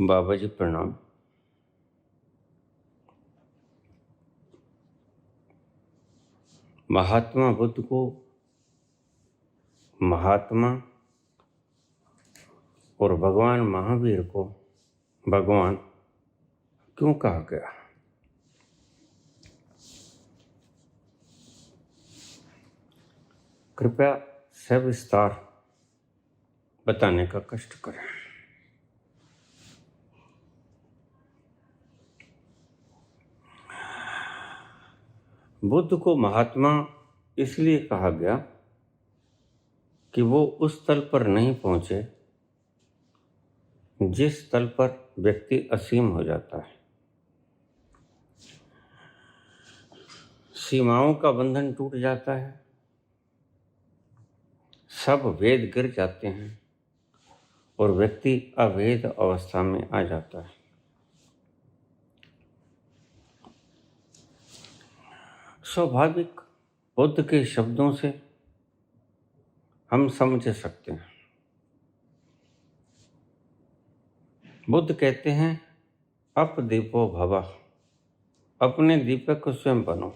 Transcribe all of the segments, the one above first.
बाबा जी प्रणाम। महात्मा बुद्ध को महात्मा और भगवान महावीर को भगवान क्यों कहा गया? कृपया सविस्तार बताने का कष्ट करें। बुद्ध को महात्मा इसलिए कहा गया कि वो उस तल पर नहीं पहुंचे जिस तल पर व्यक्ति असीम हो जाता है। सीमाओं का बंधन टूट जाता है, सब वेद गिर जाते हैं और व्यक्ति अभेद अवस्था में आ जाता है। स्वाभाविक बुद्ध के शब्दों से हम समझ सकते हैं। बुद्ध कहते हैं अपदीपो भव, अपने दीपक को स्वयं बनो।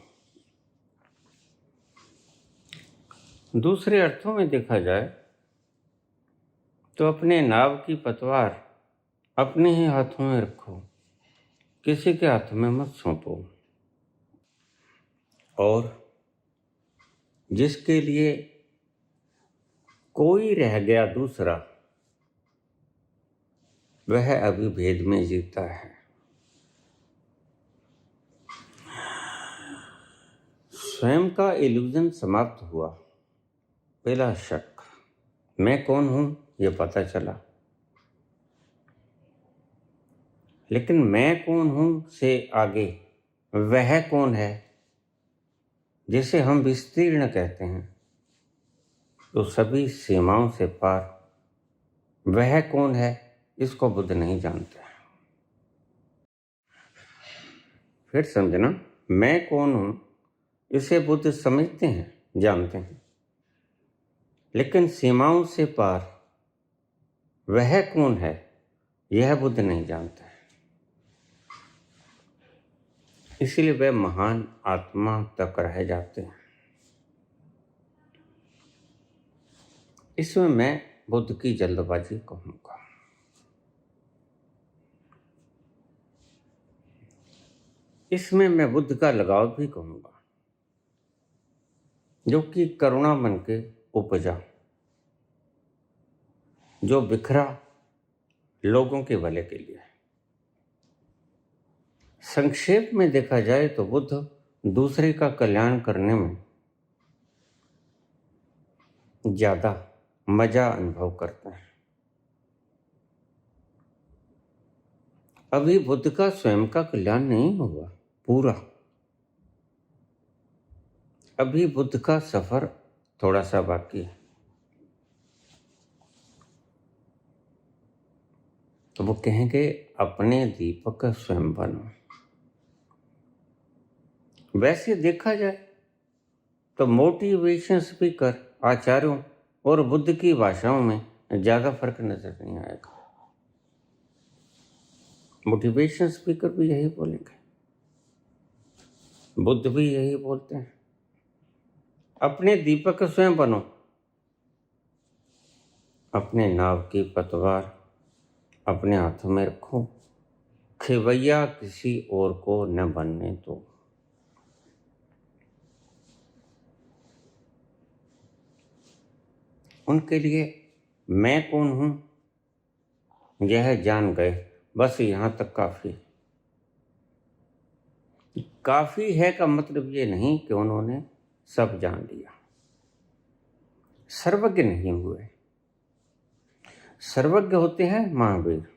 दूसरे अर्थों में देखा जाए तो अपने नाव की पतवार अपने ही हाथों में रखो, किसी के हाथ में मत सौंपो। और जिसके लिए कोई रह गया दूसरा, वह अभी भेद में जीता है। स्वयं का इल्यूजन समाप्त हुआ। पहला शक, मैं कौन हूं ये पता चला, लेकिन मैं कौन हूं से आगे वह कौन है जिसे हम विस्तीर्ण कहते हैं, तो सभी सीमाओं से पार वह कौन है इसको बुद्ध नहीं जानते। फिर समझना, मैं कौन हूं इसे बुद्ध समझते हैं, जानते हैं, लेकिन सीमाओं से पार वह कौन है यह बुद्ध नहीं जानते। इसलिए वे महान आत्मा तक रह जाते हैं। इसमें मैं बुद्ध की जल्दबाजी कहूंगा। इसमें मैं बुद्ध का लगाव भी कहूंगा, जो कि करुणा मन के उपजा, जो बिखरा लोगों के भले के लिए। संक्षेप में देखा जाए तो बुद्ध दूसरे का कल्याण करने में ज्यादा मजा अनुभव करते हैं। अभी बुद्ध का स्वयं का कल्याण नहीं हुआ पूरा, अभी बुद्ध का सफर थोड़ा सा बाकी है। तो वो कहेंगे अपने दीपक स्वयं बनो। वैसे देखा जाए तो मोटिवेशन स्पीकर आचार्यों और बुद्ध की भाषाओं में ज्यादा फर्क नजर नहीं आएगा। मोटिवेशन स्पीकर भी यही बोलेंगे, बुद्ध भी यही बोलते हैं, अपने दीपक स्वयं बनो, अपने नाव की पतवार अपने हाथों में रखो, खेवैया किसी और को न बनने दो। उनके लिए मैं कौन हूं यह जान गए, बस यहां तक काफी। काफी है का मतलब ये नहीं कि उन्होंने सब जान लिया, सर्वज्ञ नहीं हुए। सर्वज्ञ होते हैं महावीर।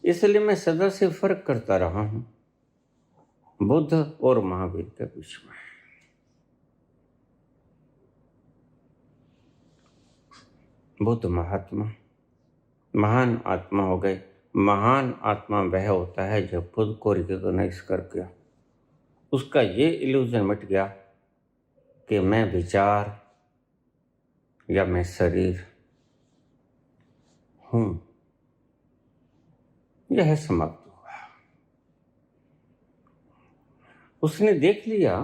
इसलिए मैं सदा से फर्क करता रहा हूं बुद्ध और महावीर के बीच में। बुद्ध महात्मा महान आत्मा हो गए। महान आत्मा वह होता है जो खुद को रिकॉग्नाइज कर गया, उसका ये इल्यूजन मिट गया कि मैं विचार या मैं शरीर हूं। यह समाप्त हुआ। उसने देख लिया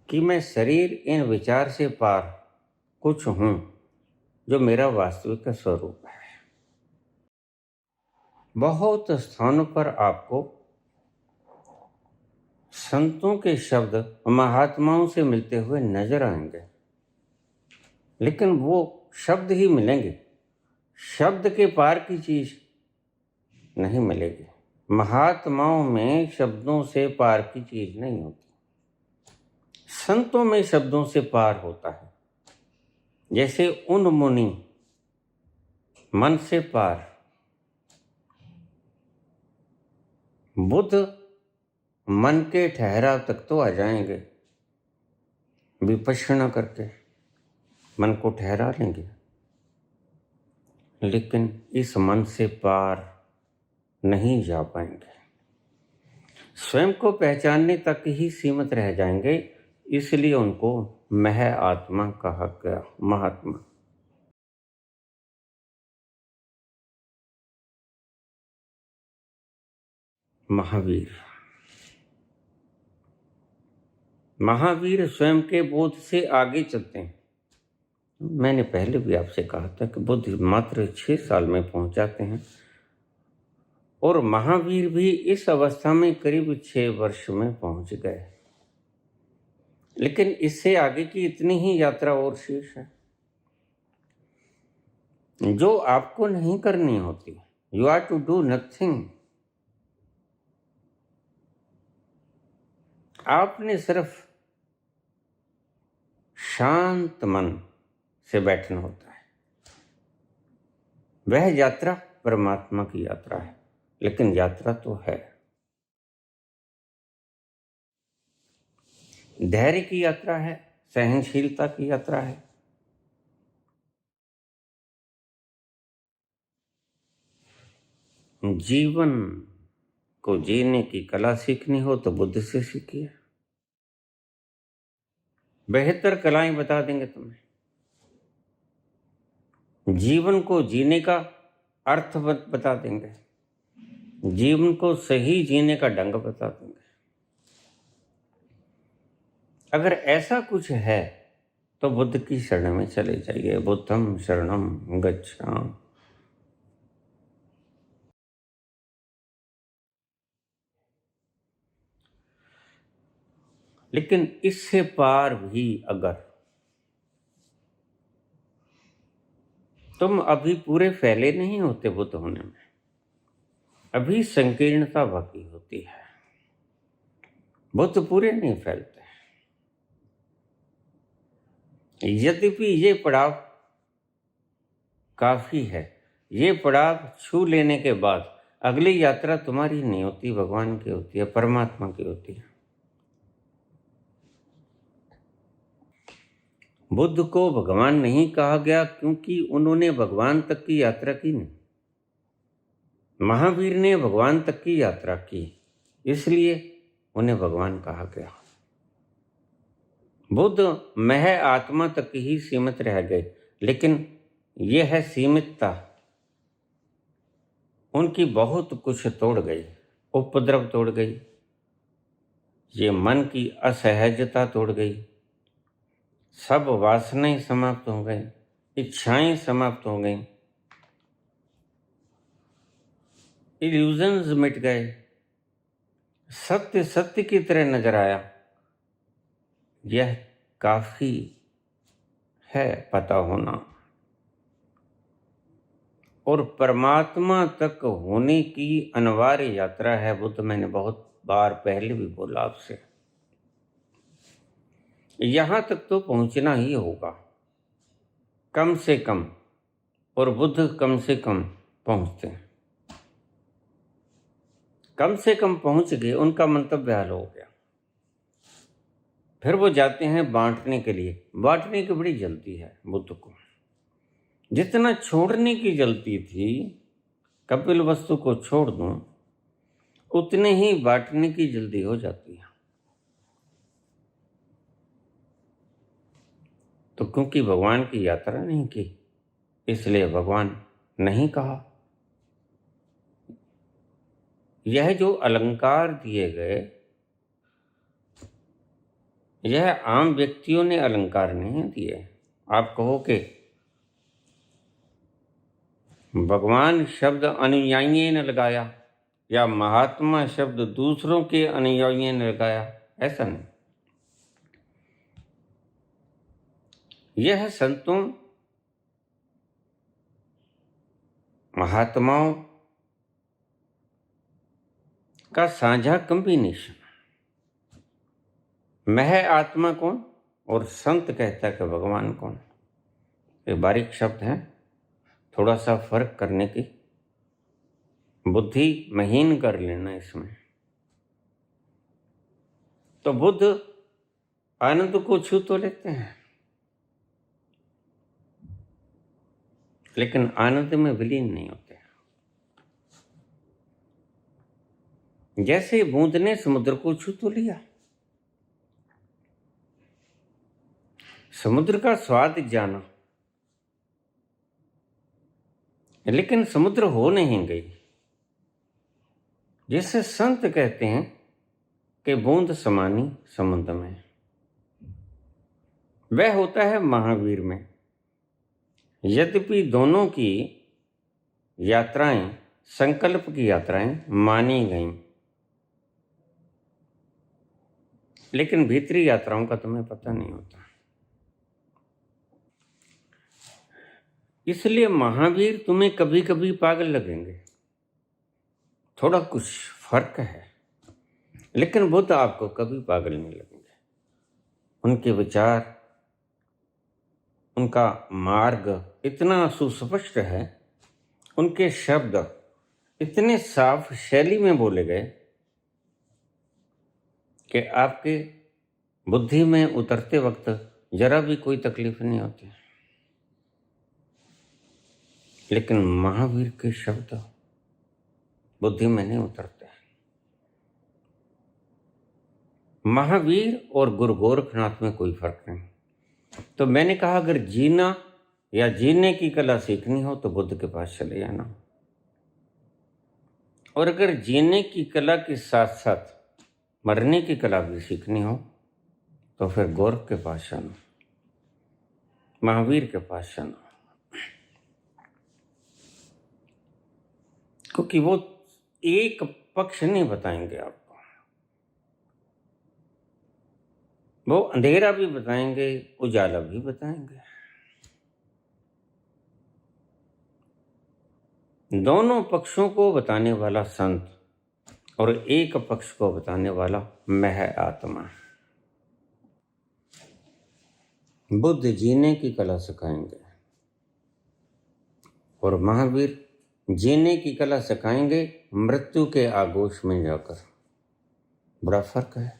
कि मैं शरीर इन विचार से पार कुछ हूं जो मेरा वास्तविक स्वरूप है। बहुत स्थानों पर आपको संतों के शब्द महात्माओं से मिलते हुए नजर आएंगे, लेकिन वो शब्द ही मिलेंगे, शब्द के पार की चीज नहीं मिलेगी। महात्माओं में शब्दों से पार की चीज नहीं होती, संतों में शब्दों से पार होता है। जैसे उन मुनि मन से पार, बुद्ध मन के ठहराव तक तो आ जाएंगे, विपश्यना करके मन को ठहरा लेंगे, लेकिन इस मन से पार नहीं जा पाएंगे, स्वयं को पहचानने तक ही सीमित रह जाएंगे। इसलिए उनको मह आत्मा कहा गया, महात्मा। महावीर, महावीर स्वयं के बोध से आगे चलते हैं। मैंने पहले भी आपसे कहा था कि बुद्ध मात्र 6 साल में पहुंच जाते हैं, और महावीर भी इस अवस्था में करीब 6 वर्ष में पहुंच गए। लेकिन इससे आगे की इतनी ही यात्रा और शेष है जो आपको नहीं करनी होती। You are to do nothing. आपने सिर्फ शांत मन से बैठना होता है। वह यात्रा परमात्मा की यात्रा है, लेकिन यात्रा तो है। धैर्य की यात्रा है, सहनशीलता की यात्रा है। जीवन को जीने की कला सीखनी हो तो बुद्ध से सीखिए, बेहतर कलाएं बता देंगे तुम्हें। जीवन को जीने का अर्थ बता देंगे, जीवन को सही जीने का ढंग बता देंगे। अगर ऐसा कुछ है तो बुद्ध की शरण में चले जाइए। बुद्धम शरणम गच्छामि। लेकिन इससे पार भी अगर तुम अभी पूरे फैले नहीं होते बुद्ध होने में, अभी संकीर्णता बाकी होती है। बुद्ध पूरे नहीं फैलते। यद्यपि ये पड़ाव काफी है, ये पड़ाव छू लेने के बाद अगली यात्रा तुम्हारी नहीं होती, भगवान की होती है, परमात्मा की होती है। बुद्ध को भगवान नहीं कहा गया क्योंकि उन्होंने भगवान तक की यात्रा की नहीं। महावीर ने भगवान तक की यात्रा की, इसलिए उन्हें भगवान कहा गया। बुद्ध मह आत्मा तक ही सीमित रह गए, लेकिन यह सीमितता उनकी बहुत कुछ तोड़ गई। उपद्रव तोड़ गई, ये मन की असहजता तोड़ गई, सब वासनाएं समाप्त हो गई, इच्छाएं समाप्त हो गई, इल्यूजन्स मिट गए, सत्य सत्य की तरह नजर आया। यह काफी है पता होना, और परमात्मा तक होने की अनिवार्य यात्रा है बुद्ध। मैंने बहुत बार पहले भी बोला आपसे, यहां तक तो पहुंचना ही होगा कम से कम, और बुद्ध कम से कम पहुंचते हैं। कम से कम पहुंच गए, उनका मंतव्य हल हो गया। फिर वो जाते हैं बांटने के लिए। बांटने की बड़ी जल्दी है बुद्ध को। जितना छोड़ने की जल्दी थी, कपिल वस्तु को छोड़ दूं, उतने ही बांटने की जल्दी हो जाती है। तो क्योंकि भगवान की यात्रा नहीं की, इसलिए भगवान नहीं कहा। यह जो अलंकार दिए गए, यह आम व्यक्तियों ने अलंकार नहीं दिए। आप कहो कि भगवान शब्द अनुयायी ने लगाया या महात्मा शब्द दूसरों के अनुयायी ने लगाया, ऐसा नहीं। यह संतों, महात्माओं का साझा कॉम्बिनेशन। मह आत्मा कौन और संत कहता है कि भगवान कौन। ये बारीक शब्द है, थोड़ा सा फर्क करने की बुद्धि महीन कर लेना इसमें। तो बुद्ध आनंद को छू तो लेते हैं, लेकिन आनंद में विलीन नहीं होते। जैसे बूंद ने समुद्र को छू तो लिया, समुद्र का स्वाद जाना, लेकिन समुद्र हो नहीं गई। जिसे संत कहते हैं कि बूंद समानी समुद्र में, वह होता है महावीर में। यद्यपि दोनों की यात्राएं संकल्प की यात्राएं मानी गईं, लेकिन भीतरी यात्राओं का तुम्हें पता नहीं होता। इसलिए महावीर तुम्हें कभी कभी पागल लगेंगे, थोड़ा कुछ फर्क है, लेकिन बुद्ध आपको कभी पागल नहीं लगेंगे। उनके विचार, उनका मार्ग इतना सुस्पष्ट है, उनके शब्द इतने साफ शैली में बोले गए कि आपके बुद्धि में उतरते वक्त जरा भी कोई तकलीफ नहीं होती। लेकिन महावीर के शब्द बुद्धि में नहीं उतरते। महावीर और गुरु गोरखनाथ में कोई फर्क नहीं। तो मैंने कहा अगर जीना या जीने की कला सीखनी हो तो बुद्ध के पास चले जाना, और अगर जीने की कला के साथ साथ मरने की कला भी सीखनी हो तो फिर गोरख के पास जाना, महावीर के पास जाना। क्योंकि वो एक पक्ष नहीं बताएंगे आपको, वो अंधेरा भी बताएंगे, उजाला भी बताएंगे। दोनों पक्षों को बताने वाला संत और एक पक्ष को बताने वाला मह आत्मा। बुद्ध जीने की कला सिखाएंगे और महावीर जीने की कला सिखाएंगे मृत्यु के आगोश में जाकर। बड़ा फर्क है।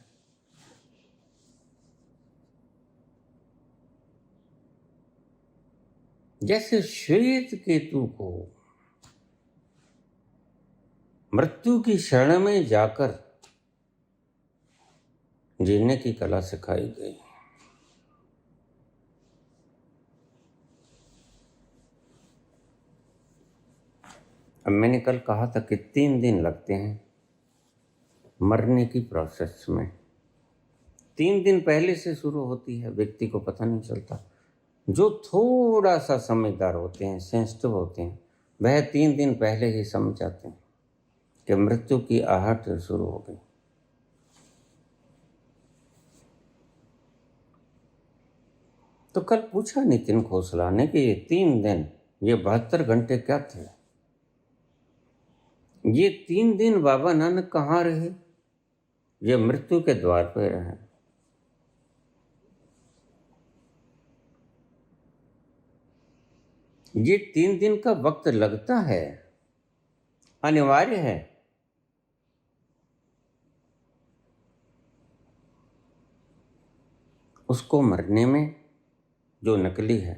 जैसे श्वेत केतु को मृत्यु की शरण में जाकर जीने की कला सिखाई गई, अब मैंने कल कहा था कि 3 दिन लगते हैं मरने की प्रोसेस में। 3 दिन पहले से शुरू होती है, व्यक्ति को पता नहीं चलता। जो थोड़ा सा समझदार होते हैं, सेंसिटिव होते हैं, वह 3 दिन पहले ही समझ जाते हैं कि मृत्यु की आहट शुरू हो गई। तो कल पूछा नितिन खोसला ने कि ये 3 दिन, ये 72 घंटे क्या थे? ये 3 दिन बाबा नानक कहाँ रहे? ये मृत्यु के द्वार पे रहे। ये 3 दिन का वक्त लगता है, अनिवार्य है। उसको मरने में जो नकली है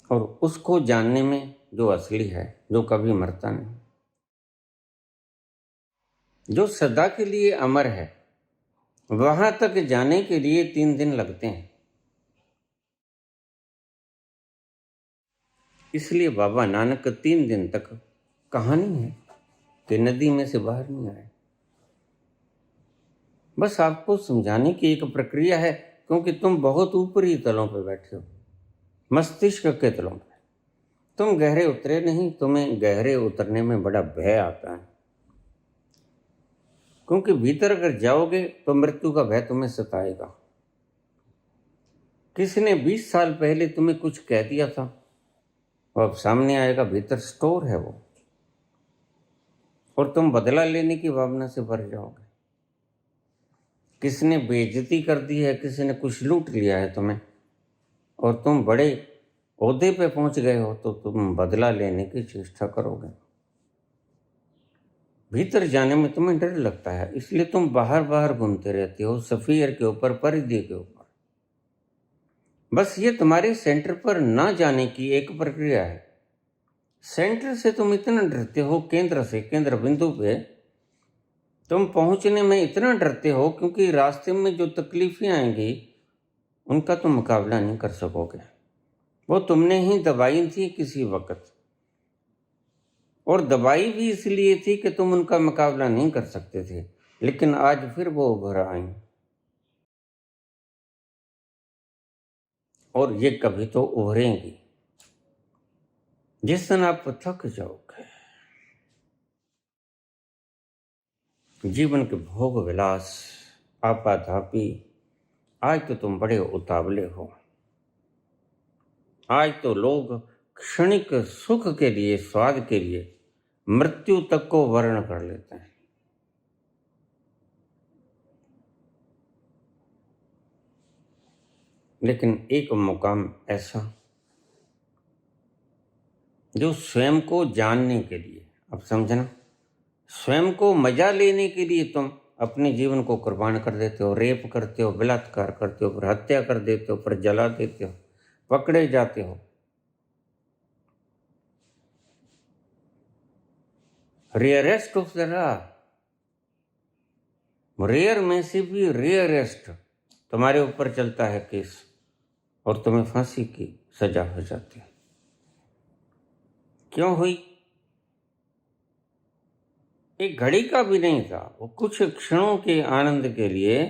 और उसको जानने में जो असली है, जो कभी मरता नहीं, जो सदा के लिए अमर है, वहां तक जाने के लिए 3 दिन लगते हैं। इसलिए बाबा नानक 3 दिन तक कहानी है कि नदी में से बाहर नहीं आए। बस आपको समझाने की एक प्रक्रिया है, क्योंकि तुम बहुत ऊपरी तलों पर बैठे हो, मस्तिष्क के तलों पर। तुम गहरे उतरे नहीं, तुम्हें गहरे उतरने में बड़ा भय आता है, क्योंकि भीतर अगर जाओगे तो मृत्यु का भय तुम्हें सताएगा। किसी ने 20 साल पहले तुम्हें कुछ कह दिया था, वो अब सामने आएगा, भीतर स्टोर है वो, और तुम बदला लेने की भावना से भर जाओगे। किसी ने बेइज्जती कर दी है, किसी ने कुछ लूट लिया है तुम्हें, और तुम बड़े ओहदे पे पहुंच गए हो, तो तुम बदला लेने की चेष्टा करोगे। भीतर जाने में तुम्हें डर लगता है, इसलिए तुम बाहर बाहर घूमते रहते हो, सफीर के ऊपर, परिधि के ऊपर। बस ये तुम्हारे सेंटर पर ना जाने की एक प्रक्रिया है। सेंटर से तुम इतना डरते हो, केंद्र से, केंद्र बिंदु पे तुम पहुंचने में इतना डरते हो, क्योंकि रास्ते में जो तकलीफें आएंगी उनका तुम मुकाबला नहीं कर सकोगे। वो तुमने ही दबाई थी किसी वक्त, और दबाई भी इसलिए थी कि तुम उनका मुकाबला नहीं कर सकते थे, लेकिन आज फिर वो उभर आई, और ये कभी तो उभरेंगी जिस दिन आप थक जाओगे। जीवन के भोग विलास, आपाधापी, आज तो तुम बड़े उतावले हो। आज तो लोग क्षणिक सुख के लिए, स्वाद के लिए मृत्यु तक को वर्ण कर लेते हैं। लेकिन एक मुकाम ऐसा जो स्वयं को जानने के लिए, अब समझना, स्वयं को मजा लेने के लिए तुम अपने जीवन को कुर्बान कर देते हो, रेप करते हो, बलात्कार करते हो, फिर हत्या कर देते हो, फिर जला देते हो, पकड़े जाते हो। रेयरेस्ट ऑफ द रेयर में से भी रेयरेस्ट तुम्हारे ऊपर चलता है केस, और तुम्हें फांसी की सजा हो जाती है। क्यों हुई? एक घड़ी का भी नहीं था, वो कुछ क्षणों के आनंद के लिए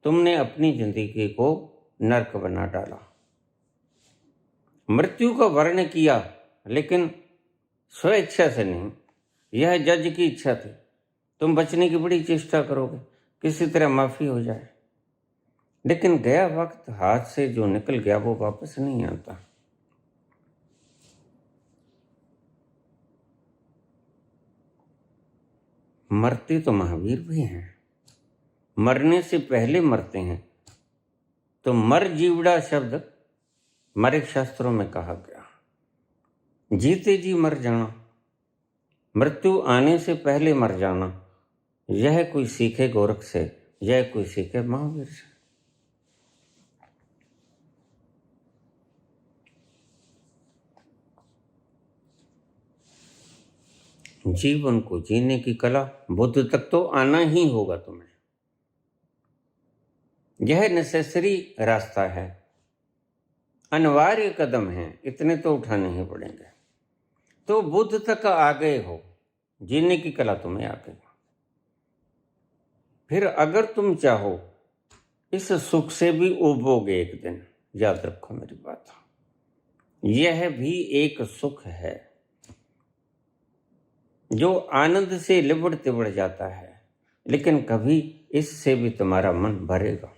तुमने अपनी जिंदगी को नर्क बना डाला। मृत्यु का वर्ण किया, लेकिन स्वेच्छा से नहीं, यह जज की इच्छा थी। तुम बचने की बड़ी चेष्टा करोगे, किसी तरह माफी हो जाए, लेकिन गया वक्त, हाथ से जो निकल गया वो वापस नहीं आता। मरते तो महावीर भी हैं, मरने से पहले मरते हैं। तो मर जीवड़ा शब्द हमारे शास्त्रों में कहा गया, जीते जी मर जाना, मृत्यु आने से पहले मर जाना। यह कोई सीखे गोरख से, यह कोई सीखे महावीर से। जीवन को जीने की कला, बुद्ध तक तो आना ही होगा तुम्हें। यह नेसेसरी रास्ता है, अनिवार्य कदम है, इतने तो उठाने ही पड़ेंगे। तो बुद्ध तक आ गए हो, जीने की कला तुम्हें आ गई। फिर अगर तुम चाहो इस सुख से भी उबोगे एक दिन। याद रखो मेरी बात, यह भी एक सुख है जो आनंद से लिबड़ तिबड़ जाता है, लेकिन कभी इससे भी तुम्हारा मन भरेगा।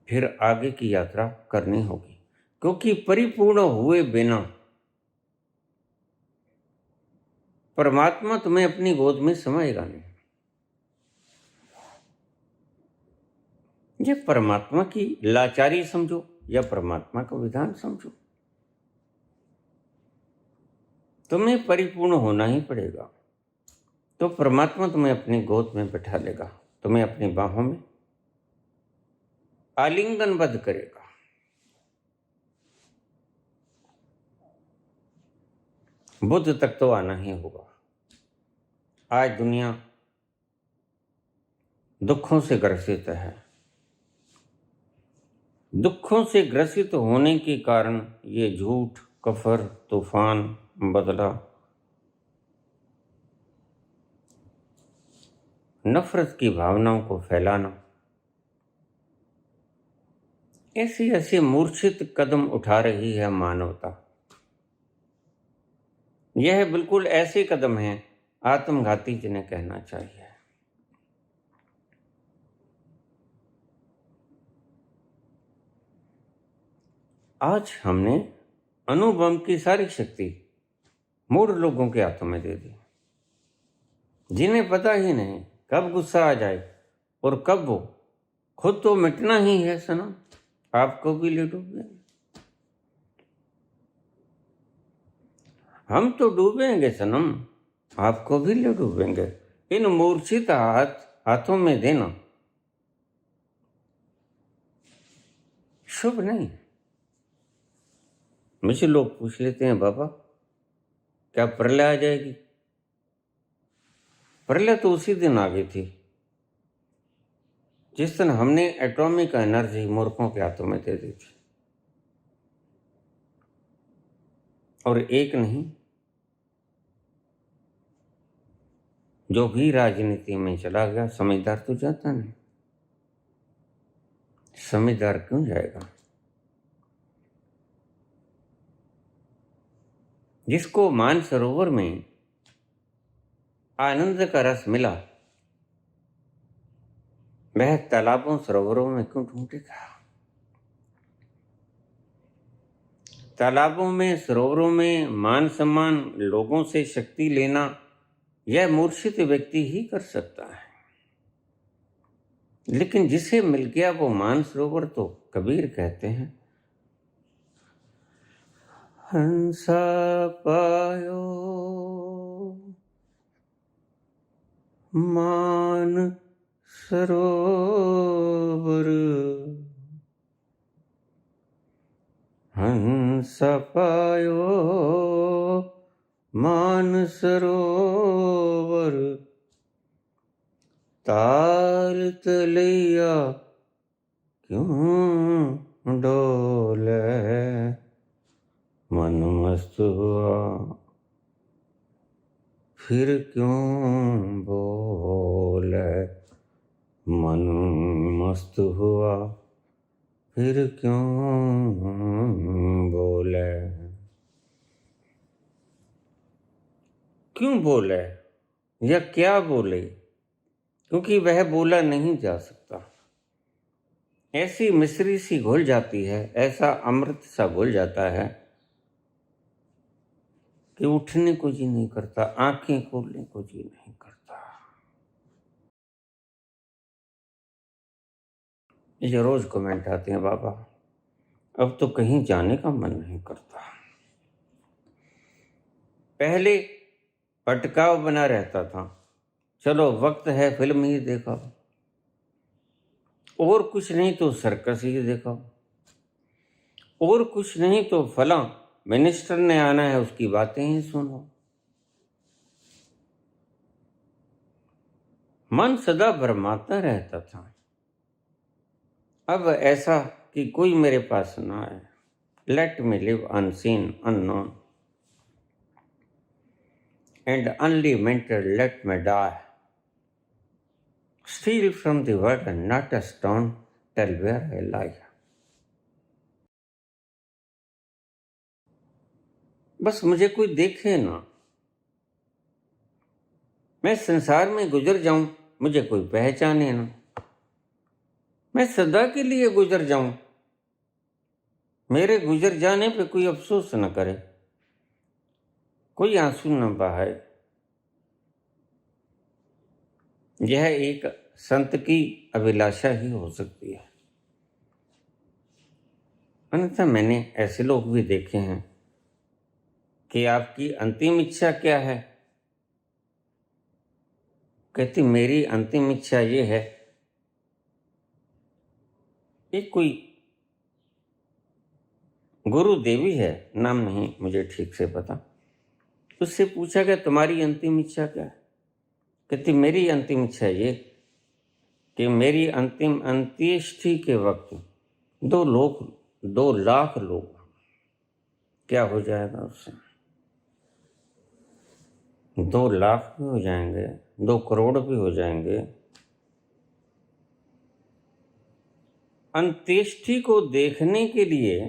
फिर आगे की यात्रा करनी होगी, क्योंकि परिपूर्ण हुए बिना परमात्मा तुम्हें अपनी गोद में समाएगा नहीं। ये परमात्मा की लाचारी समझो या परमात्मा का विधान समझो, तुम्हें परिपूर्ण होना ही पड़ेगा। तो परमात्मा तुम्हें अपनी गोद में बैठा लेगा, तुम्हें अपनी बाहों में आलिंगनबद्ध करेगा। बुद्ध तक तो आना ही होगा। आज दुनिया दुखों से ग्रसित है, दुखों से ग्रसित होने के कारण ये झूठ, कफर, तूफान, बदला, नफरत की भावनाओं को फैलाना, ऐसे ऐसे मूर्छित कदम उठा रही है मानवता। यह बिल्कुल ऐसे कदम हैं आत्मघाती जिन्हें कहना चाहिए। आज हमने अणुबम की सारी शक्ति मूढ़ लोगों के हाथों में दे दी, जिन्हें पता ही नहीं कब गुस्सा आ जाए और कब वो खुद तो मिटना ही है सनम, आपको भी ले डूबे। हम तो डूबेंगे सनम, आपको भी ले डूबेंगे। इन मूर्छित हाथों में देना शुभ नहीं। मुझे लोग पूछ लेते हैं, बाबा क्या प्रलय आ जाएगी? प्रलय तो उसी दिन आ गई थी जिस दिन हमने एटॉमिक एनर्जी मूर्खों के हाथों में दे दी थी। और एक नहीं, जो भी राजनीति में चला गया समझदार तो जाता नहीं। समझदार क्यों जाएगा? जिसको मानसरोवर में आनंद का रस मिला, वह तालाबों सरोवरों में क्यों ढूंढेगा? तालाबों में, सरोवरों में मान सम्मान, लोगों से शक्ति लेना, यह मूर्छित व्यक्ति ही कर सकता है। लेकिन जिसे मिल गया वो मानसरोवर, तो कबीर कहते हैं, हंसा पायो मान सरोवर, हंस पायो मान सरोवर, ताल तलैया क्यों डोले, मन मस्त हुआ फिर क्यों बोले, मन मस्त हुआ फिर क्यों बोले। क्यों बोले या क्या बोले? क्योंकि वह बोला नहीं जा सकता। ऐसी मिश्री सी घुल जाती है, ऐसा अमृत सा घुल जाता है कि उठने को जी नहीं करता, आंखें खोलने को जी नहीं करता। ये रोज कमेंट आते हैं, बाबा अब तो कहीं जाने का मन नहीं करता। पहले पटकाव बना रहता था, चलो वक्त है फिल्म ही देखा, और कुछ नहीं तो सर्कस ही देखा, और कुछ नहीं तो फला मिनिस्टर ने आना है उसकी बातें ही सुनो। मन सदा भरमाता रहता था। अब ऐसा कि कोई मेरे पास ना आए। Let me live unseen unknown and unlimited let me die. Steal from the world and not a stone, tell where I lie. बस मुझे कोई देखे ना, मैं संसार में गुजर जाऊं, मुझे कोई पहचाने ना, मैं सदा के लिए गुजर जाऊं, मेरे गुजर जाने पे कोई अफसोस न करे, कोई आंसू न बहाए। यह एक संत की अभिलाषा ही हो सकती है। अन्यथा मैंने ऐसे लोग भी देखे हैं कि आपकी अंतिम इच्छा क्या है? कहती मेरी अंतिम इच्छा ये है, एक कोई गुरु देवी है, नाम नहीं मुझे ठीक से पता, उससे पूछा गया तुम्हारी अंतिम इच्छा क्या है? कहती मेरी अंतिम इच्छा ये कि मेरी अंतिम अंत्येष्टि के वक्त 2 लाख लोग, क्या हो जाएगा उससे? 2 लाख भी हो जाएंगे, 2 करोड़ भी हो जाएंगे। अंत्येष्टि को देखने के लिए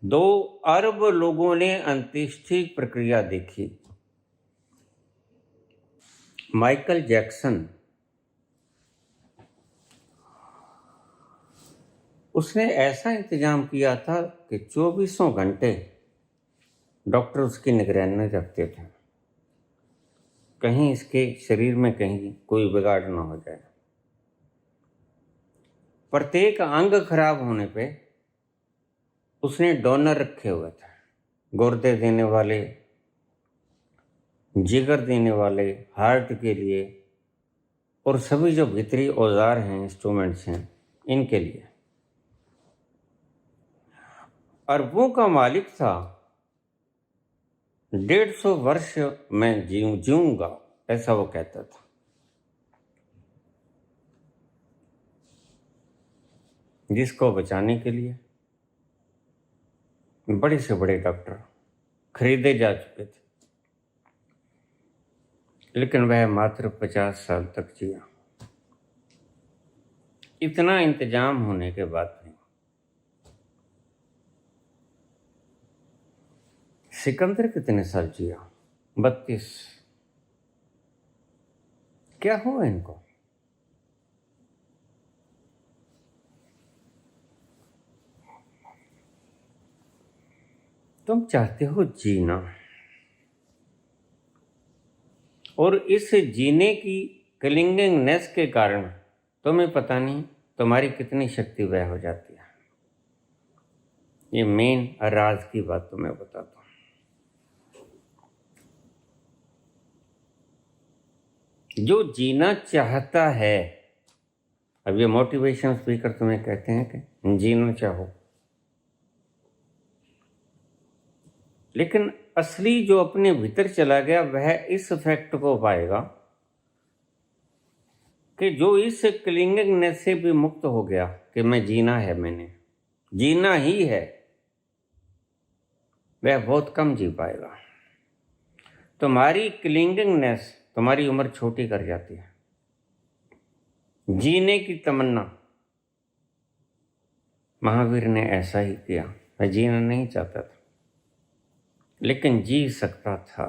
2 अरब लोगों ने अंत्येष्टि प्रक्रिया देखी। माइकल जैक्सन, उसने ऐसा इंतजाम किया था कि 24 घंटे डॉक्टर उसकी निगरानी रखते थे, कहीं इसके शरीर में कहीं कोई बिगाड़ ना हो जाए। प्रत्येक अंग खराब होने पे उसने डोनर रखे हुए थे, गुर्दे देने वाले, जिगर देने वाले, हार्ट के लिए, और सभी जो भीतरी औजार हैं, इंस्ट्रूमेंट्स हैं, इनके लिए। अरबों का मालिक था। 150 वर्ष मैं जीऊंगा, ऐसा वो कहता था। जिसको बचाने के लिए बड़े से बड़े डॉक्टर खरीदे जा चुके थे, लेकिन वह मात्र 50 साल तक जिया। इतना इंतजाम होने के बाद भी सिकंदर कितने साल जिया? 32। क्या हुआ इनको? तुम चाहते हो जीना, और इस जीने की क्लिंगिंगनेस के कारण तुम्हें पता नहीं तुम्हारी कितनी शक्ति व्यय हो जाती है। ये मेन राज की बात तुम्हें बताता हूं। जो जीना चाहता है, अब ये मोटिवेशन स्पीकर तुम्हें कहते हैं कि जीना चाहो, लेकिन असली जो अपने भीतर चला गया वह इस फैक्ट को पाएगा कि जो इस क्लिंगिंगनेस से भी मुक्त हो गया कि मैं जीना है, मैंने जीना ही है, वह बहुत कम जी पाएगा। तुम्हारी क्लिंगिंगनेस तुम्हारी उम्र छोटी कर जाती है। जीने की तमन्ना, महावीर ने ऐसा ही किया। वह जीना नहीं चाहता था, लेकिन जी सकता था।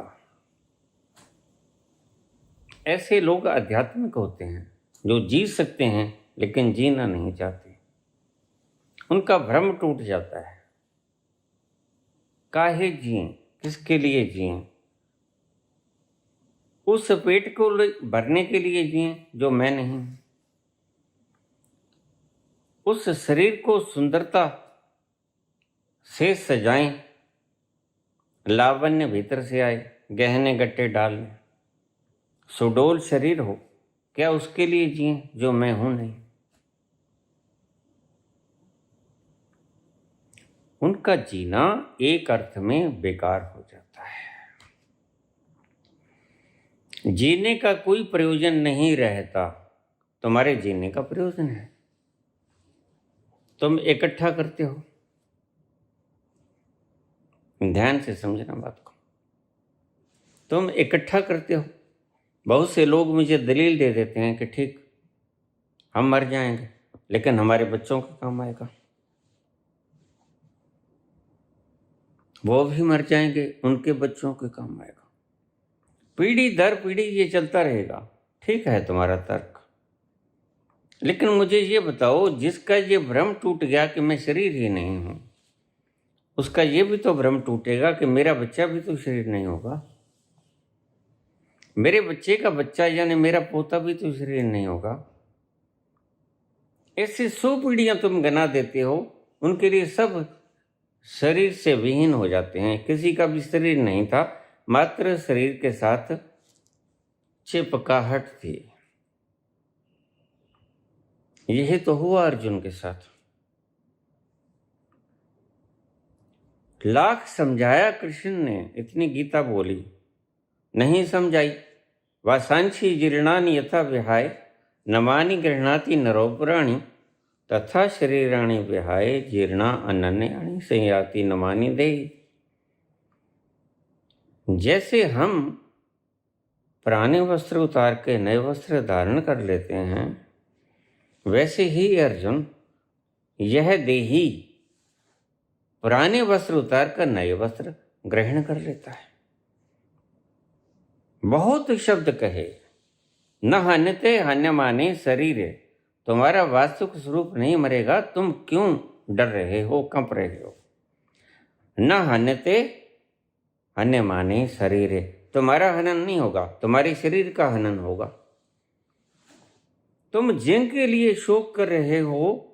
ऐसे लोग आध्यात्मिक होते हैं जो जी सकते हैं लेकिन जीना नहीं चाहते। उनका भ्रम टूट जाता है। काहे जिए, किसके लिए जिए? उस पेट को भरने के लिए जिए जो मैं नहीं हूं। उस शरीर को सुंदरता से सजाएं, लावण्य भीतर से आए, गहने गट्टे डाल लें, सुडोल शरीर हो, क्या उसके लिए जिए जो मैं हूं नहीं? उनका जीना एक अर्थ में बेकार हो जाता है। जीने का कोई प्रयोजन नहीं रहता। तुम्हारे जीने का प्रयोजन है। तुम इकट्ठा करते हो, ध्यान से समझना बात को। तुम इकट्ठा करते हो। बहुत से लोग मुझे दलील दे देते हैं कि ठीक, हम मर जाएंगे लेकिन हमारे बच्चों के काम आएगा, वो भी मर जाएंगे, उनके बच्चों के काम आएगा। पीढ़ी दर पीढ़ी ये चलता रहेगा। ठीक है तुम्हारा तर्क, लेकिन मुझे ये बताओ, जिसका ये भ्रम टूट गया कि मैं शरीर ही नहीं हूं, उसका ये भी तो भ्रम टूटेगा कि मेरा बच्चा भी तो शरीर नहीं होगा, मेरे बच्चे का बच्चा यानी मेरा पोता भी तो शरीर नहीं होगा। ऐसे 100 पीढ़ियां तुम गना देते हो, उनके लिए सब शरीर से विहीन हो जाते हैं। किसी का भी शरीर नहीं था, मात्र शरीर के साथ चिपकाहट थी। यही तो हुआ अर्जुन के साथ। लाख समझाया कृष्ण ने, इतनी गीता बोली, नहीं समझाई। वासांशी जीर्णानि यथा विहाय, नमानि गृह्णाति नरो पुराणी, तथा शरीराणि विहाय जीर्णा अनन्यानि संयाति नमानि देहि। जैसे हम पुराने वस्त्र उतार के नए वस्त्र धारण कर लेते हैं, वैसे ही अर्जुन यह देही पुराने वस्त्र उतार कर नए वस्त्र ग्रहण कर लेता है। बहुत शब्द कहे, न हन्यते हन्यमाने शरीर, तुम्हारा वास्तविक स्वरूप नहीं मरेगा, तुम क्यों डर रहे हो, कंप रहे हो। न हन्यते हन्यमाने शरीर, तुम्हारा हनन नहीं होगा, तुम्हारे शरीर का हनन होगा। तुम जिनके लिए शोक कर रहे हो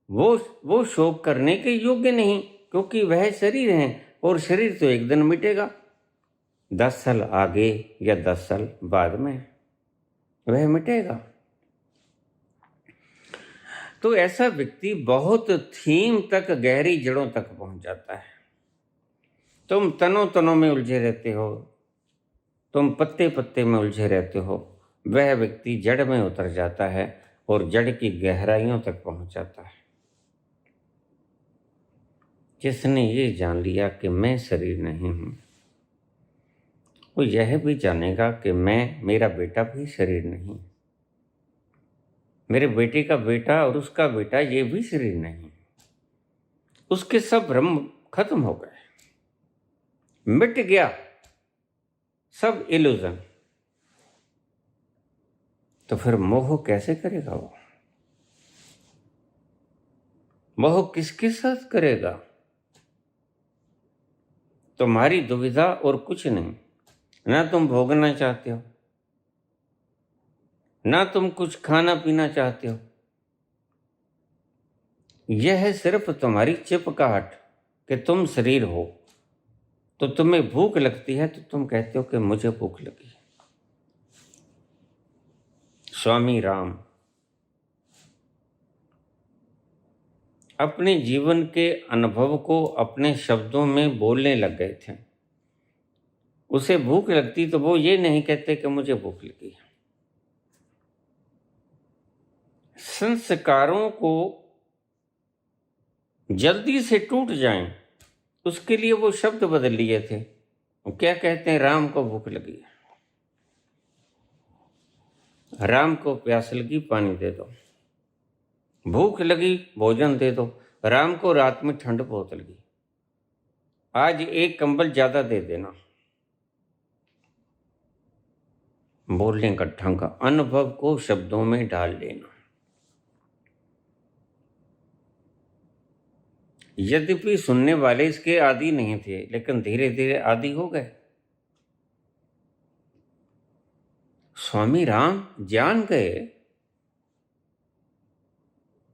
वो शोक करने के योग्य नहीं, क्योंकि वह शरीर है और शरीर तो एक दिन मिटेगा। 10 साल आगे या 10 साल बाद में वह मिटेगा। तो ऐसा व्यक्ति बहुत थीम तक, गहरी जड़ों तक पहुंच जाता है। तुम तनों तनों में उलझे रहते हो, तुम पत्ते पत्ते में उलझे रहते हो, वह व्यक्ति जड़ में उतर जाता है और जड़ की गहराइयों तक पहुंच जाता है। जिसने ये जान लिया कि मैं शरीर नहीं हूं, वो यह भी जानेगा कि मेरा बेटा भी शरीर नहीं, मेरे बेटे का बेटा और उसका बेटा ये भी शरीर नहीं। उसके सब भ्रम खत्म हो गए, मिट गया सब इल्यूजन। तो फिर मोह कैसे करेगा वो? मोह किसके साथ करेगा? तुम्हारी दुविधा और कुछ नहीं। ना तुम भोगना चाहते हो, ना तुम कुछ खाना पीना चाहते हो। यह है सिर्फ तुम्हारी चिपकाहट कि तुम शरीर हो। तो तुम्हें भूख लगती है तो तुम कहते हो कि मुझे भूख लगी है। स्वामी राम अपने जीवन के अनुभव को अपने शब्दों में बोलने लग गए थे। उसे भूख लगती तो वो ये नहीं कहते कि मुझे भूख लगी है। संस्कारों को जल्दी से टूट जाएं, उसके लिए वो शब्द बदल लिए थे। वो क्या कहते हैं? राम को भूख लगी है, राम को प्यास लगी, पानी दे दो। भूख लगी, भोजन दे दो। राम को रात में ठंड बहुत लगी, आज एक कंबल ज्यादा दे देना। बोलने का ढंग, अनुभव को शब्दों में डाल लेना। यद्यपि सुनने वाले इसके आदी नहीं थे, लेकिन धीरे धीरे आदी हो गए। स्वामी राम जान गए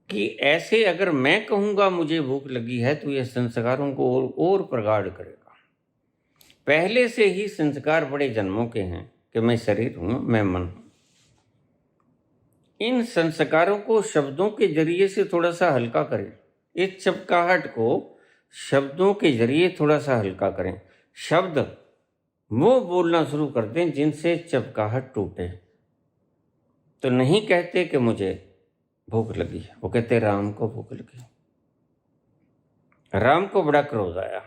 कि ऐसे अगर मैं कहूंगा मुझे भूख लगी है तो यह संस्कारों को और प्रगाढ़ करेगा। पहले से ही संस्कार बड़े जन्मों के हैं कि मैं शरीर हूं, मैं मन हूं। इन संस्कारों को शब्दों के जरिए से थोड़ा सा हल्का करें। इस चपकाहट को शब्दों के जरिए थोड़ा सा हल्का करें। शब्द वो बोलना शुरू कर दें जिनसे चपकाहट टूटे। तो नहीं कहते कि मुझे भूख लगी है, वो कहते राम को भूख लगी। राम को बड़ा क्रोध आया,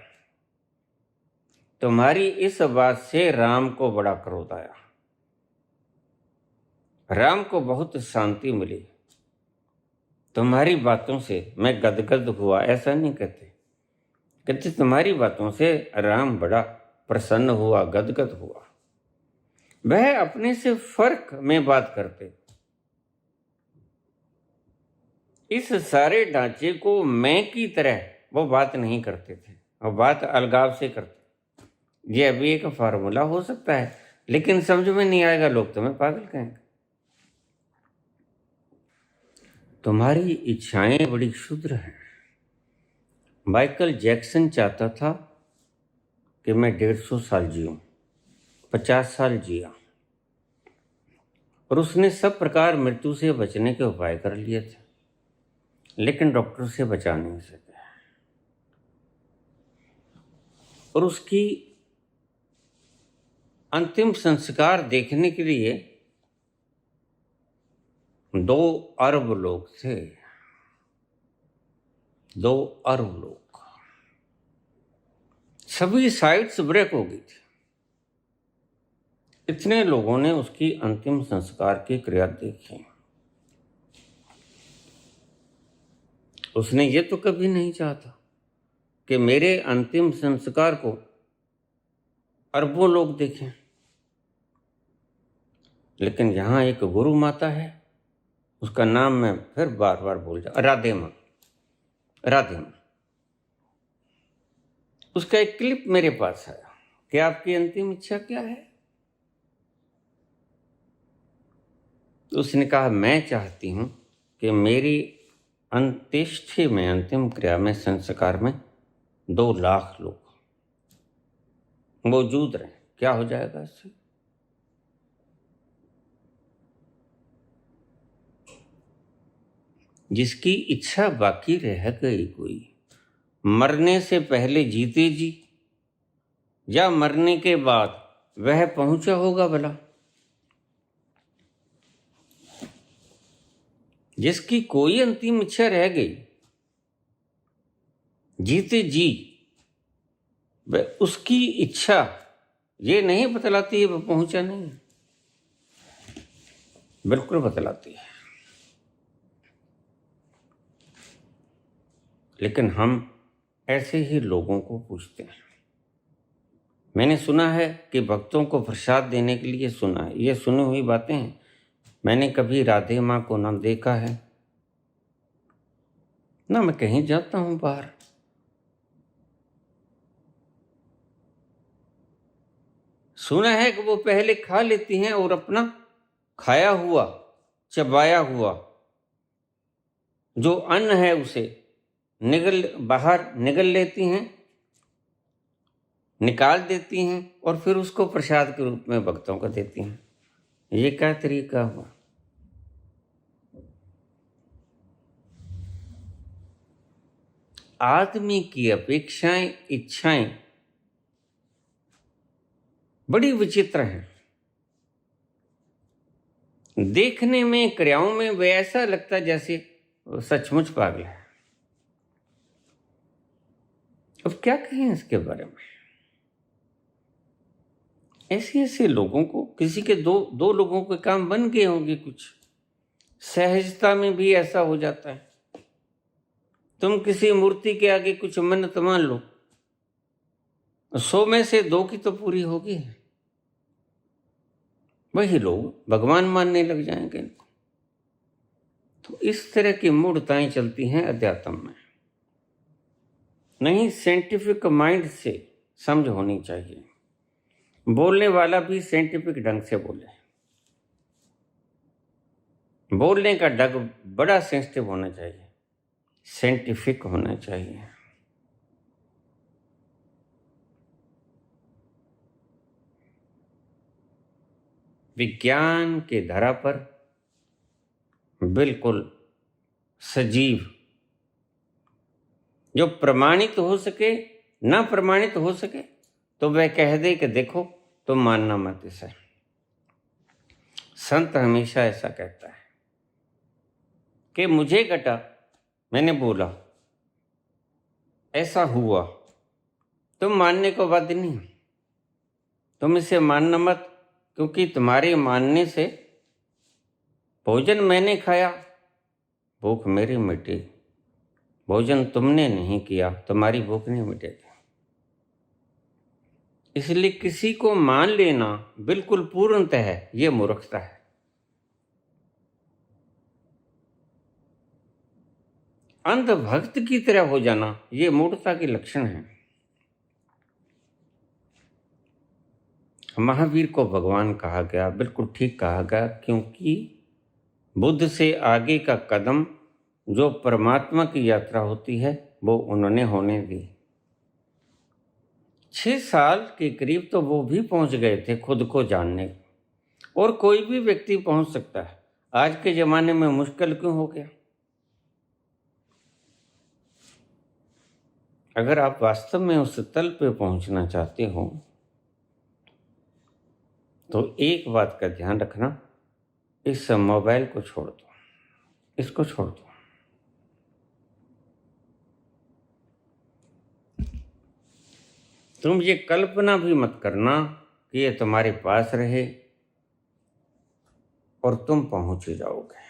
तुम्हारी इस बात से राम को बड़ा क्रोध आया। राम को बहुत शांति मिली, तुम्हारी बातों से मैं गदगद हुआ। ऐसा नहीं कहते, कहते तुम्हारी बातों से राम बड़ा प्रसन्न हुआ, गदगद हुआ। वह अपने से फर्क में बात करते। इस सारे ढांचे को मैं की तरह वो बात नहीं करते थे, वो बात अलगाव से करते। ये अभी एक फार्मूला हो सकता है, लेकिन समझ में नहीं आएगा, लोग तुम्हें पागल कहेंगे। तुम्हारी इच्छाएं बड़ी क्षुद्र हैं। माइकल जैक्सन चाहता था कि मैं 150 साल जीऊं, 50 साल जिया, और उसने सब प्रकार मृत्यु से बचने के उपाय कर लिए थे, लेकिन डॉक्टर से बचा नहीं सके। और उसकी अंतिम संस्कार देखने के लिए 2 अरब लोग थे। 2 अरब लोग, सभी साइट्स ब्रेक हो गई थी। इतने लोगों ने उसकी अंतिम संस्कार की क्रिया देखी। उसने ये तो कभी नहीं चाहता कि मेरे अंतिम संस्कार को अरबों लोग देखें। लेकिन यहाँ एक गुरु माता है, उसका नाम मैं फिर बार बार भूल जा, राधे माँ। उसका एक क्लिप मेरे पास है कि आपकी अंतिम इच्छा क्या है। तो उसने कहा, मैं चाहती हूँ कि मेरी अंत्येष्टि में, अंतिम क्रिया में, संस्कार में 2 लाख लोग मौजूद रहे। क्या हो जाएगा इससे? जिसकी इच्छा बाकी रह गई कोई, मरने से पहले जीते जी या मरने के बाद, वह पहुंचा होगा भला। जिसकी कोई अंतिम इच्छा रह गई जीते जी, वह उसकी इच्छा ये नहीं बतलाती है वह पहुंचा नहीं, बिल्कुल बतलाती है। लेकिन हम ऐसे ही लोगों को पूछते हैं। मैंने सुना है कि भक्तों को प्रसाद देने के लिए सुना है, ये सुनी हुई बातें हैं। मैंने कभी राधे माँ को ना देखा है, ना मैं कहीं जाता हूँ बाहर। सुना है कि वो पहले खा लेती हैं और अपना खाया हुआ, चबाया हुआ जो अन्न है उसे बाहर निगल लेती हैं, निकाल देती हैं और फिर उसको प्रसाद के रूप में भक्तों को देती हैं। ये क्या तरीका हुआ? आदमी की अपेक्षाएं, इच्छाएं बड़ी विचित्र हैं। देखने में, क्रियाओं में वे ऐसा लगता जैसे सचमुच पागल है। अब क्या कहें इसके बारे में? ऐसे लोगों को, किसी के दो लोगों के काम बन गए होंगे कुछ। सहजता में भी ऐसा हो जाता है। तुम किसी मूर्ति के आगे कुछ मन्नत मान लो, 100 में से 2 की तो पूरी होगी। वही लोग भगवान मानने लग जाएंगे इनको। तो इस तरह की मूर्ताएं चलती हैं अध्यात्म में। नहीं, साइंटिफिक माइंड से समझ होनी चाहिए। बोलने वाला भी साइंटिफिक ढंग से बोले। बोलने का ढंग बड़ा सेंसिटिव होना चाहिए, साइंटिफिक होना चाहिए। विज्ञान के धरा पर बिल्कुल सजीव, जो प्रमाणित हो सके, ना प्रमाणित हो सके तो वह कह दे कि देखो तुम मानना मत इसे। संत हमेशा ऐसा कहता है कि मुझे घटा, मैंने बोला, ऐसा हुआ, तुम मानने को बाध्य नहीं, तुम इसे मानना मत, क्योंकि तुम्हारे मानने से भोजन मैंने खाया, भूख मेरी मिटी। भोजन तुमने नहीं किया, तुम्हारी भूख नहीं मिटेगी। इसलिए किसी को मान लेना बिल्कुल पूर्णतः है, ये मूर्खता है। अंध भक्त की तरह हो जाना ये मूर्खता के लक्षण है। महावीर को भगवान कहा गया, बिल्कुल ठीक कहा गया, क्योंकि बुद्ध से आगे का कदम जो परमात्मा की यात्रा होती है वो उन्होंने होने दी। 6 साल के करीब तो वो भी पहुंच गए थे खुद को जानने, और कोई भी व्यक्ति पहुंच सकता है। आज के जमाने में मुश्किल क्यों हो गया? अगर आप वास्तव में उस तल पे पहुंचना चाहते हो तो एक बात का ध्यान रखना, इस मोबाइल को छोड़ दो, इसको छोड़ दो। तुम ये कल्पना भी मत करना कि ये तुम्हारे पास रहे और तुम पहुंच ही जाओगे।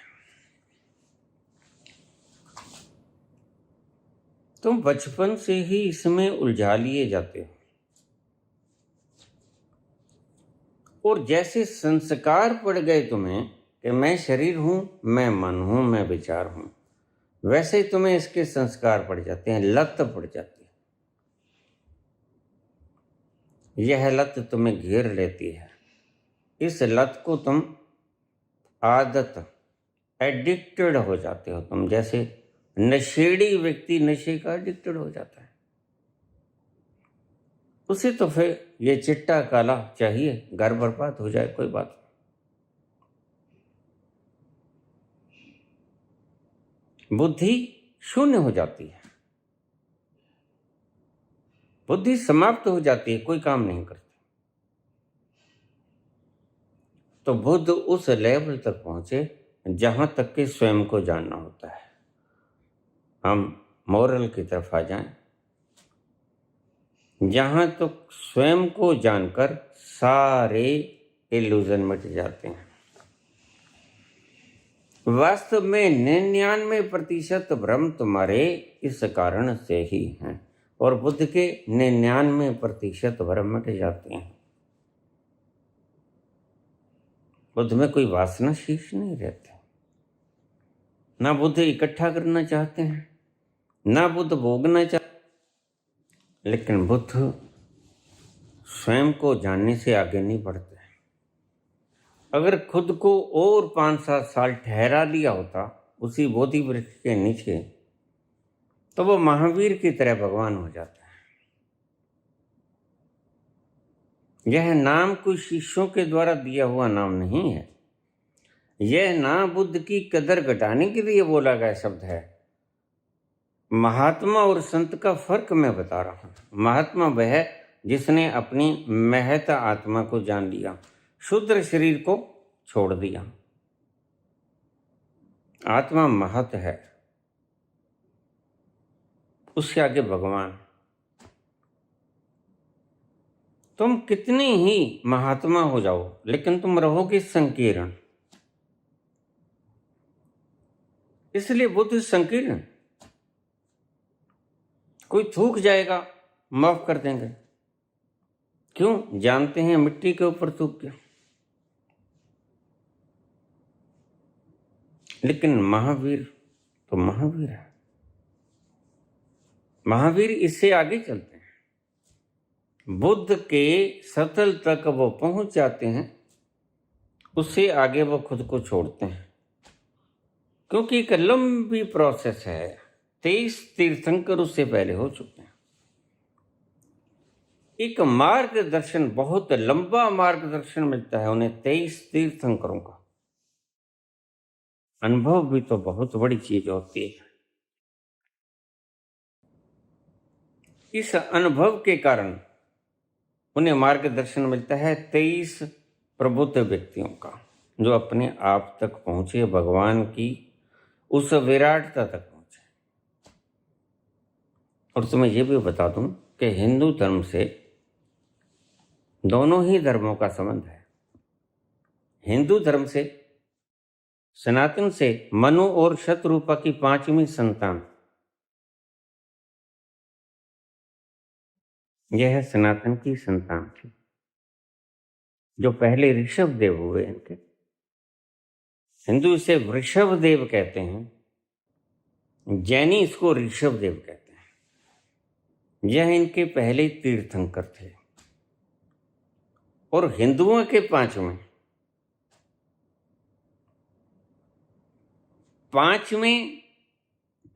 तुम बचपन से ही इसमें उलझा लिए जाते हो, और जैसे संस्कार पड़ गए तुम्हें कि मैं शरीर हूं, मैं मन हूं, मैं विचार हूं, वैसे ही तुम्हें इसके संस्कार पड़ जाते हैं, लत पड़ जाती है। यह लत तुम्हें घेर लेती है। इस लत को तुम आदत, एडिक्टेड हो जाते हो तुम, जैसे नशेड़ी व्यक्ति नशे का एडिक्टेड हो जाता है। उसे तो फिर ये चिट्टा काला चाहिए, घर बर्बाद हो जाए कोई बात नहीं। बुद्धि शून्य हो जाती है, बुद्धि समाप्त हो जाती है, कोई काम नहीं करती। तो बुद्ध उस लेवल तक पहुंचे जहां तक कि स्वयं को जानना होता है। हम मोरल की तरफ आ जाएं, जहां तो स्वयं को जानकर सारे इल्यूजन मिट जाते हैं। वास्तव में 99% भ्रम तुम्हारे इस कारण से ही हैं, और बुद्ध के 99% भ्रम मिट जाते हैं। बुद्ध में कोई वासना शेष नहीं रहती। ना बुद्ध इकट्ठा करना चाहते हैं, ना बुद्ध भोगना चाहते, लेकिन बुद्ध स्वयं को जानने से आगे नहीं बढ़ते। अगर खुद को और 5-7 साल ठहरा लिया होता उसी बोधि वृक्ष के नीचे, तो वो महावीर की तरह भगवान हो जाता है। यह नाम कोई शिष्यों के द्वारा दिया हुआ नाम नहीं है। यह नाम बुद्ध की कदर घटाने के लिए बोला गया शब्द है। महात्मा और संत का फर्क मैं बता रहा हूं। महात्मा वह है जिसने अपनी महत आत्मा को जान लिया, शूद्र शरीर को छोड़ दिया। आत्मा महत है, उसके आगे भगवान। तुम कितनी ही महात्मा हो जाओ, लेकिन तुम रहोगे संकीर्ण। इसलिए बुद्ध संकीर्ण। कोई थूक जाएगा, माफ कर देंगे। क्यों? जानते हैं मिट्टी के ऊपर थूक गया। लेकिन महावीर तो महावीर है। महावीर इससे आगे चलते हैं। बुद्ध के सतल तक वो पहुंच जाते हैं, उससे आगे वो खुद को छोड़ते हैं, क्योंकि एक लंबी प्रोसेस है। 23 तीर्थंकर उससे पहले हो चुके हैं। एक मार्गदर्शन, बहुत लंबा मार्गदर्शन मिलता है उन्हें 23 तीर्थंकरों का। अनुभव भी तो बहुत बड़ी चीज होती है। इस अनुभव के कारण उन्हें मार्गदर्शन मिलता है 23 प्रबुद्ध व्यक्तियों का, जो अपने आप तक पहुंचे, भगवान की उस विराटता तक पहुंचे। और तुम्हें यह भी बता दूं कि हिंदू धर्म से दोनों ही धर्मों का संबंध है। हिंदू धर्म से, सनातन से मनु और शतरूपा की 5वीं संतान, यह सनातन की संतान थी, जो पहले ऋषभ देव हुए इनके। हिंदू इसे वृषभ देव कहते हैं, जैनी इसको ऋषभ देव कहते हैं। यह इनके पहले तीर्थंकर थे। और हिंदुओं के 5वीं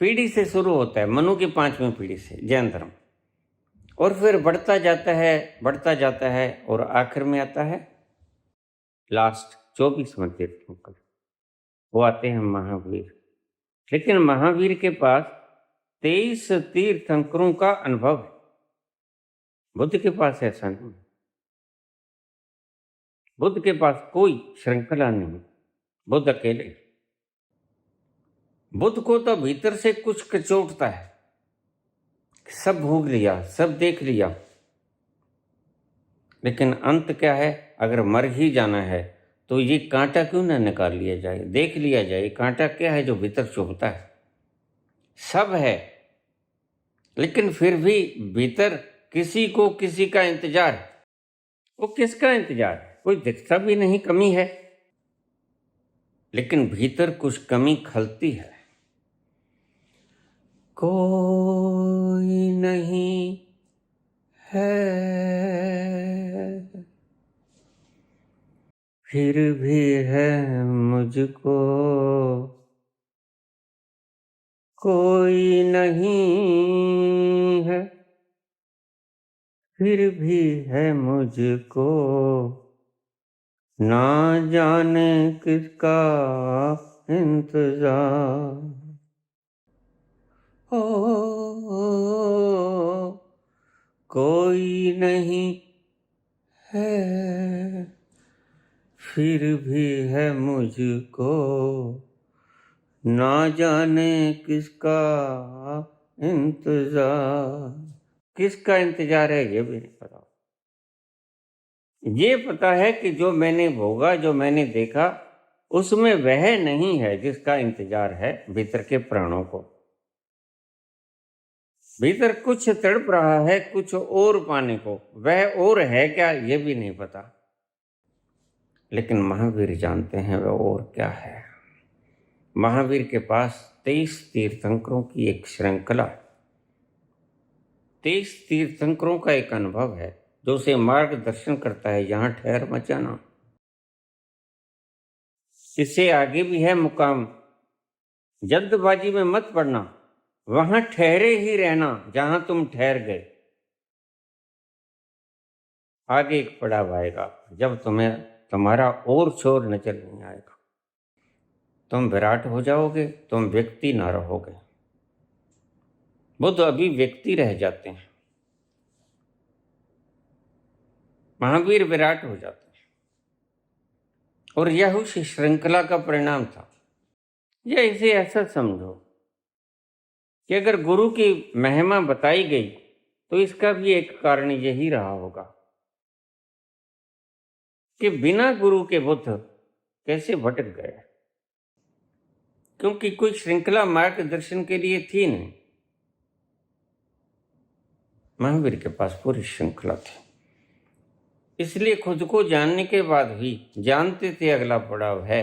पीढ़ी से शुरू होता है, मनु की 5वीं पीढ़ी से जैन धर्म, और फिर बढ़ता जाता है और आखिर में आता है लास्ट 24वां तीर्थंकर, वो आते हैं महावीर। लेकिन महावीर के पास 23 तीर्थंकरों का अनुभव है। बुद्ध के पास ऐसा नहीं। बुद्ध के पास कोई श्रृंखला नहीं, बुद्ध अकेले। बुद्ध को तो भीतर से कुछ कचोटता है, सब भोग लिया, सब देख लिया, लेकिन अंत क्या है? अगर मर ही जाना है तो ये कांटा क्यों ना निकाल लिया जाए, देख लिया जाए कांटा क्या है जो भीतर चुभता है। सब है, लेकिन फिर भी भीतर किसी को किसी का इंतजार है। वो किसका इंतजार है? कोई दिखता भी नहीं कमी है, लेकिन भीतर कुछ कमी खलती है। कोई नहीं है, फिर भी है मुझको कोई नहीं है, फिर भी है मुझको ना जाने किसका इंतजार। ओ, कोई नहीं है, फिर भी है मुझको ना जाने किसका इंतजार। किसका इंतजार है ये भी नहीं पता। ये पता है कि जो मैंने भोगा, जो मैंने देखा, उसमें वह नहीं है जिसका इंतजार है भीतर के प्राणों को। भीतर कुछ तड़प रहा है कुछ और पाने को, वह और है क्या ये भी नहीं पता। लेकिन महावीर जानते हैं वह और क्या है। महावीर के पास 23 तीर्थंकरों की एक श्रृंखला, 23 तीर्थंकरों का एक अनुभव है जो उसे मार्गदर्शन करता है। यहाँ ठहर मत जाना, इससे आगे भी है मुकाम। जल्दबाजी में मत पड़ना, वहां ठहरे ही रहना जहां तुम ठहर गए। आगे एक पड़ाव आएगा जब तुम्हें तुम्हारा और छोर नजर नहीं आएगा। तुम विराट हो जाओगे, तुम व्यक्ति ना रहोगे। बुद्ध अभी व्यक्ति रह जाते हैं, महावीर विराट हो जाते हैं। और यह उस श्रृंखला का परिणाम था। या इसे ऐसा समझो कि अगर गुरु की महिमा बताई गई तो इसका भी एक कारण यही रहा होगा कि बिना गुरु के बुद्ध कैसे भटक गए, क्योंकि कोई श्रृंखला मार्गदर्शन के लिए थी नहीं। महावीर के पास पूरी श्रृंखला थी, इसलिए खुद को जानने के बाद भी जानते थे अगला पड़ाव है,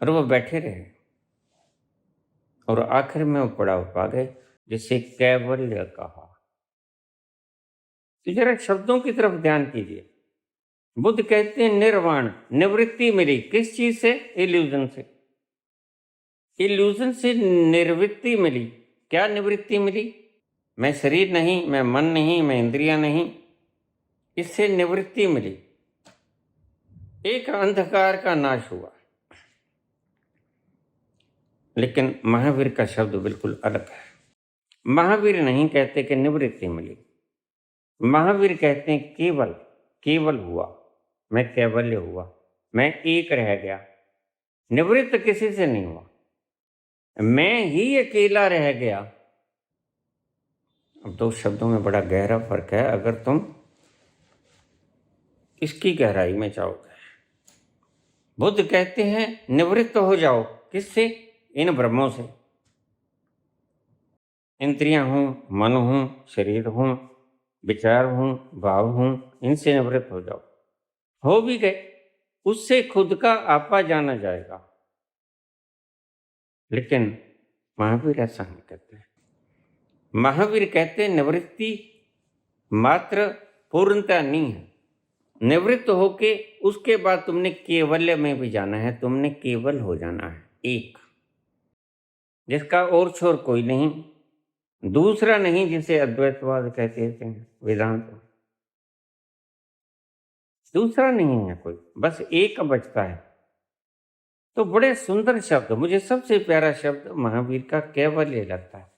और वो बैठे रहे और आखिर में वो पड़ाव पा गए जिसे कैवल्य कहा। तो जरा शब्दों की तरफ ध्यान कीजिए। बुद्ध कहते हैं निर्वाण, निवृत्ति मिली। किस चीज से? इल्यूजन से। इल्यूजन से निवृत्ति मिली। क्या निवृत्ति मिली? मैं शरीर नहीं, मैं मन नहीं, मैं इंद्रियां नहीं, इससे निवृत्ति मिली। एक अंधकार का नाश हुआ। लेकिन महावीर का शब्द बिल्कुल अलग है। महावीर नहीं कहते कि निवृत्ति मिली, महावीर कहते हैं केवल, केवल हुआ, मैं कैवल्य हुआ, मैं एक रह गया। निवृत्त किसी से नहीं हुआ, मैं ही अकेला रह गया। अब दो शब्दों में बड़ा गहरा फर्क है अगर तुम इसकी गहराई में जाओगे। बुद्ध कहते हैं निवृत्त हो जाओ। किससे? इन भ्रमों से। इंद्रियां हूं, मन हूं, शरीर हूं, विचार हूं, भाव हूं, इनसे निवृत्त हो जाओ। हो भी गए, उससे खुद का आपा जाना जाएगा। लेकिन महावीर ऐसा नहीं कहते। महावीर कहते हैं निवृत्ति मात्र पूर्णता नहीं है। निवृत्त होके उसके बाद तुमने केवल्य में भी जाना है, तुमने केवल हो जाना है, एक, जिसका और छोर कोई नहीं, दूसरा नहीं, जिसे अद्वैतवाद कहते हैं, वेदांत। दूसरा नहीं है कोई, बस एक बचता है। तो बड़े सुंदर शब्द, मुझे सबसे प्यारा शब्द महावीर का कैवल्य लगता है।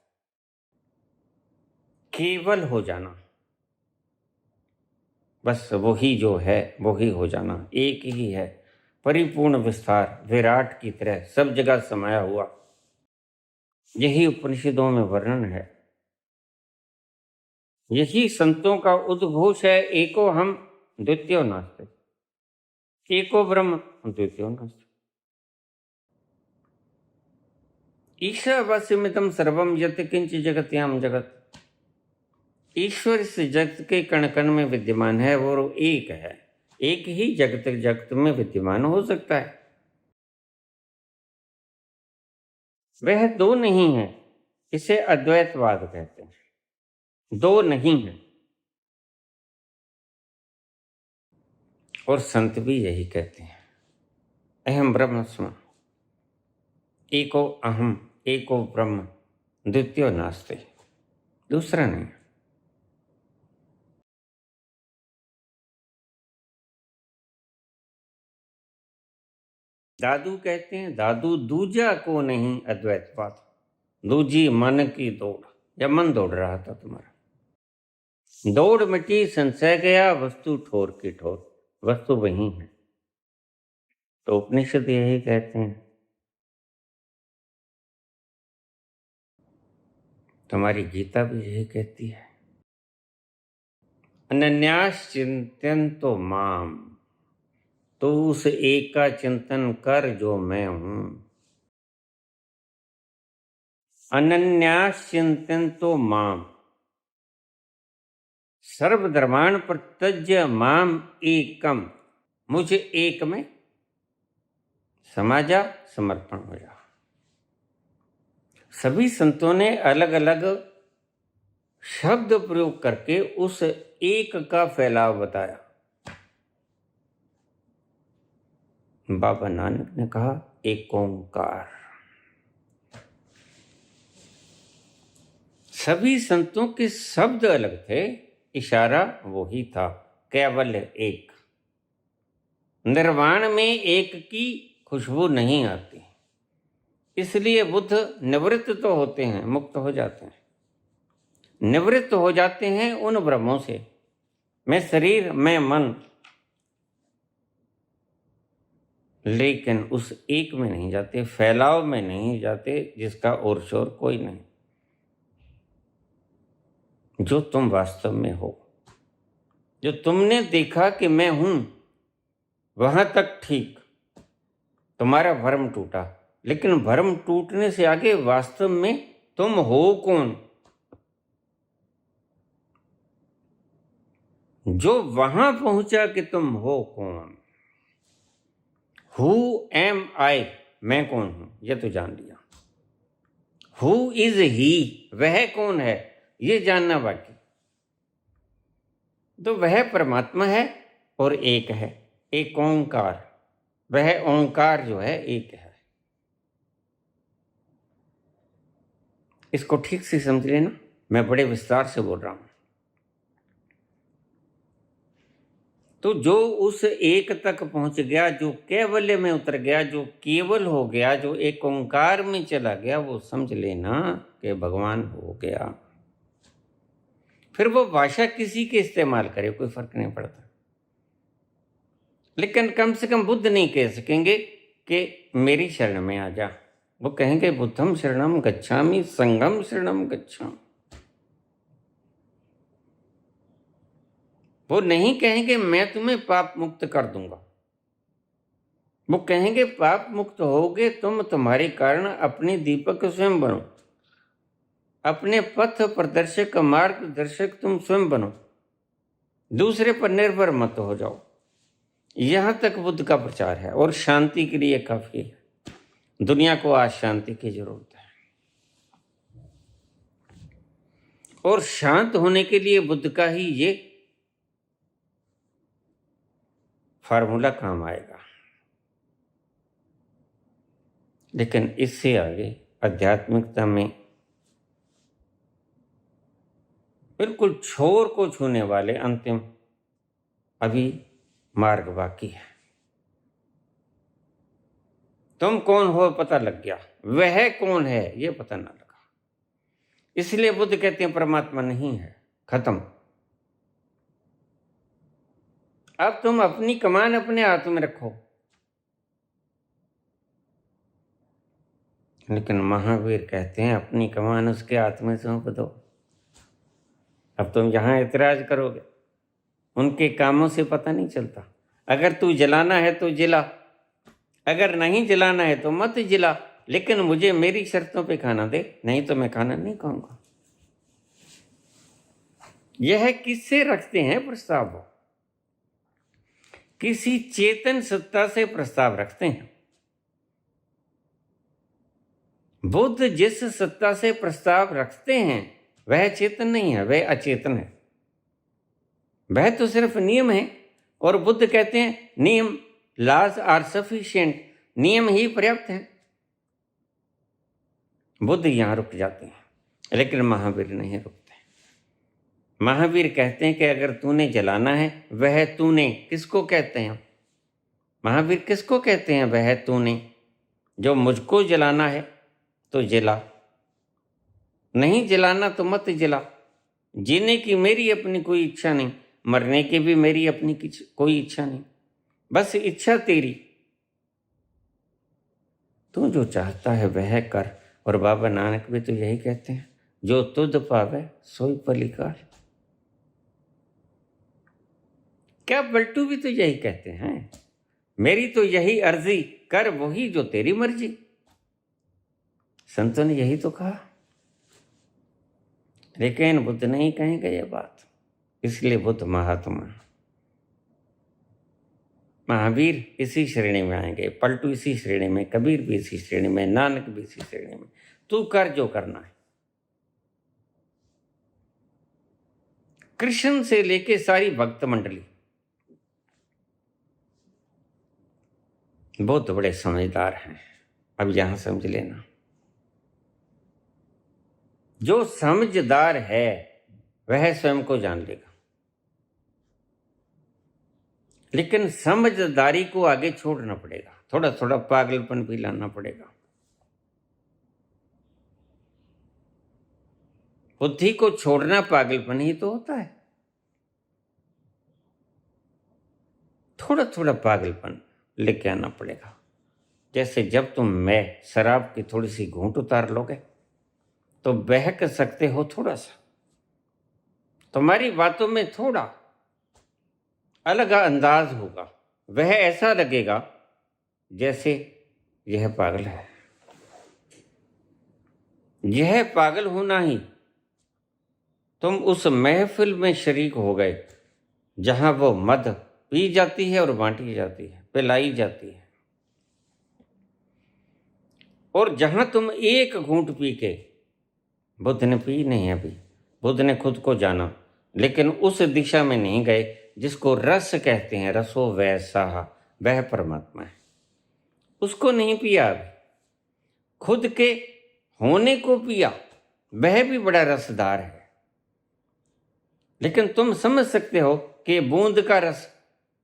केवल हो जाना, बस वही जो है वही हो जाना, एक ही है, परिपूर्ण विस्तार, विराट की तरह सब जगह समाया हुआ। यही उपनिषदों में वर्णन है, यही संतों का उद्घोष है। एको हम द्वितीयो नास्ति, एको ब्रह्म द्वितीयो नास्ति। ईशावास्यमिदं सर्वम यत् किंच जगत्याम जगत। ईश्वर इस जगत के कण कण में विद्यमान है और वो एक है। एक ही जगत जगत में विद्यमान हो सकता है, वह दो नहीं है। इसे अद्वैतवाद कहते हैं, दो नहीं है। और संत भी यही कहते हैं, अहम ब्रह्मस्म, एको अहम एको ब्रह्म द्वितीयो नास्ति, दूसरा नहीं। दादू कहते हैं, दादू दूजा को नहीं अद्वैतवाद, दूजी मन की दौड़, या मन दौड़ रहा था तुम्हारा। दौड़ मिटी संशय गया, वस्तु ठोर की ठोर, वस्तु वही है। तो उपनिषद यही कहते हैं, तुम्हारी गीता भी यही कहती है, अनन्यास चिंतयन्तो माम, तो उस एक का चिंतन कर जो मैं हूं। अनन्यास चिंतयन्तो माम, सर्वधर्मान् परित्यज्य माम एकम, मुझे एक में समाजा, समर्पण हो जा। सभी संतों ने अलग अलग शब्द प्रयोग करके उस एक का फैलाव बताया। बाबा नानक ने कहा एक ओंकार। सभी संतों के शब्द अलग थे, इशारा वही था, केवल एक। निर्वाण में एक की खुशबू नहीं आती, इसलिए बुद्ध निवृत्त तो होते हैं, मुक्त हो जाते हैं, निवृत्त हो जाते हैं उन भ्रमों से, मैं शरीर मैं मन, लेकिन उस एक में नहीं जाते, फैलाव में नहीं जाते जिसका और शोर कोई नहीं। जो तुम वास्तव में हो, जो तुमने देखा कि मैं हूं, वहां तक ठीक, तुम्हारा भ्रम टूटा। लेकिन भ्रम टूटने से आगे वास्तव में तुम हो कौन? जो वहां पहुंचा कि तुम हो कौन, हु एम आई, मैं कौन हूं, यह तो जान लिया। हु इज ही, वह कौन है, ये जानना बाकी। तो वह परमात्मा है और एक है, एक ओंकार। वह ओंकार जो है एक है। इसको ठीक से समझ लेना, मैं बड़े विस्तार से बोल रहा हूं। तो जो उस एक तक पहुंच गया, जो कैवल्य में उतर गया, जो केवल हो गया, जो एक ओंकार में चला गया, वो समझ लेना कि भगवान हो गया। फिर वो भाषा किसी के इस्तेमाल करे, कोई फर्क नहीं पड़ता। लेकिन कम से कम बुद्ध नहीं कह सकेंगे कि मेरी शरण में आ जा। वो कहेंगे बुद्धम शरणम गच्छामि, संघम शरणम गच्छामि। वो नहीं कहेंगे मैं तुम्हें पाप मुक्त कर दूंगा। वो कहेंगे पाप मुक्त होगे तुम, तुम्हारे कारण अपने दीपक स्वयं बनो, अपने पथ प्रदर्शक मार्गदर्शक तुम स्वयं बनो, दूसरे पर निर्भर मत हो जाओ। यहां तक बुद्ध का प्रचार है और शांति के लिए काफी है। दुनिया को आज शांति की जरूरत है, और शांत होने के लिए बुद्ध का ही ये फार्मूला काम आएगा। लेकिन इससे आगे आध्यात्मिकता में बिल्कुल छोर को छूने वाले अंतिम अभी मार्ग बाकी है। तुम कौन हो पता लग गया, वह कौन है ये पता ना लगा। इसलिए बुद्ध कहते हैं परमात्मा नहीं है, खत्म। अब तुम अपनी कमान अपने हाथ में रखो। लेकिन महावीर कहते हैं अपनी कमान उसके हाथ में सौंप दो। अब तुम यहां ऐतराज करोगे, उनके कामों से पता नहीं चलता। अगर तू जलाना है तो जला, अगर नहीं जलाना है तो मत जला, लेकिन मुझे मेरी शर्तों पे खाना दे, नहीं तो मैं खाना नहीं खाऊंगा। यह किससे रखते हैं प्रस्ताव? किसी चेतन सत्ता से प्रस्ताव रखते हैं। बुद्ध जिस सत्ता से प्रस्ताव रखते हैं वह चेतन नहीं है, वह अचेतन है। वह तो सिर्फ नियम है, और बुद्ध कहते हैं नियम, लॉज आर सफिशिएंट, नियम ही पर्याप्त है। बुद्ध यहां रुक जाते हैं, लेकिन महावीर नहीं रुकते। महावीर कहते हैं कि अगर तूने जलाना है, वह तूने किसको कहते हैं? महावीर किसको कहते हैं? वह तूने। जो मुझको जलाना है तो जला, नहीं जलाना तो मत जला। जीने की मेरी अपनी कोई इच्छा नहीं, मरने की भी मेरी अपनी कोई इच्छा नहीं, बस इच्छा तेरी। तू जो चाहता है वह कर। और बाबा नानक भी तो यही कहते हैं, जो तुध पावे सोई पलिकार। क्या बल्टू भी तो यही कहते हैं, मेरी तो यही अर्जी, कर वही जो तेरी मर्जी। संतों ने यही तो कहा, लेकिन बुद्ध नहीं कहेंगे ये बात। इसलिए बुद्ध महात्मा, महावीर इसी श्रेणी में आएंगे, पलटू इसी श्रेणी में, कबीर भी इसी श्रेणी में, नानक भी इसी श्रेणी में। तू कर जो करना है। कृष्ण से लेके सारी भक्त मंडली बहुत बड़े समझदार हैं। अब यहां समझ लेना, जो समझदार है वह स्वयं को जान लेगा, लेकिन समझदारी को आगे छोड़ना पड़ेगा, थोड़ा थोड़ा पागलपन भी लाना पड़ेगा। बुद्धि को छोड़ना पागलपन ही तो होता है। थोड़ा थोड़ा पागलपन लेके आना पड़ेगा। जैसे जब तुम मैं शराब की थोड़ी सी घूंट उतार लोगे तो बहक सकते हो, थोड़ा सा तुम्हारी बातों में थोड़ा अलग अंदाज होगा, वह ऐसा लगेगा जैसे यह पागल है। यह पागल होना ही तुम उस महफिल में शरीक हो गए जहां वो मद पी जाती है और बांटी जाती है, पिलाई जाती है, और जहां तुम एक घूंट पी के, बुद्ध ने पी नहीं अभी, बुद्ध ने खुद को जाना, लेकिन उस दिशा में नहीं गए जिसको रस कहते हैं, रसो वैसा, वह परमात्मा है, उसको नहीं पिया अभी। खुद के होने को पिया, वह भी बड़ा रसदार है। लेकिन तुम समझ सकते हो कि बूंद का रस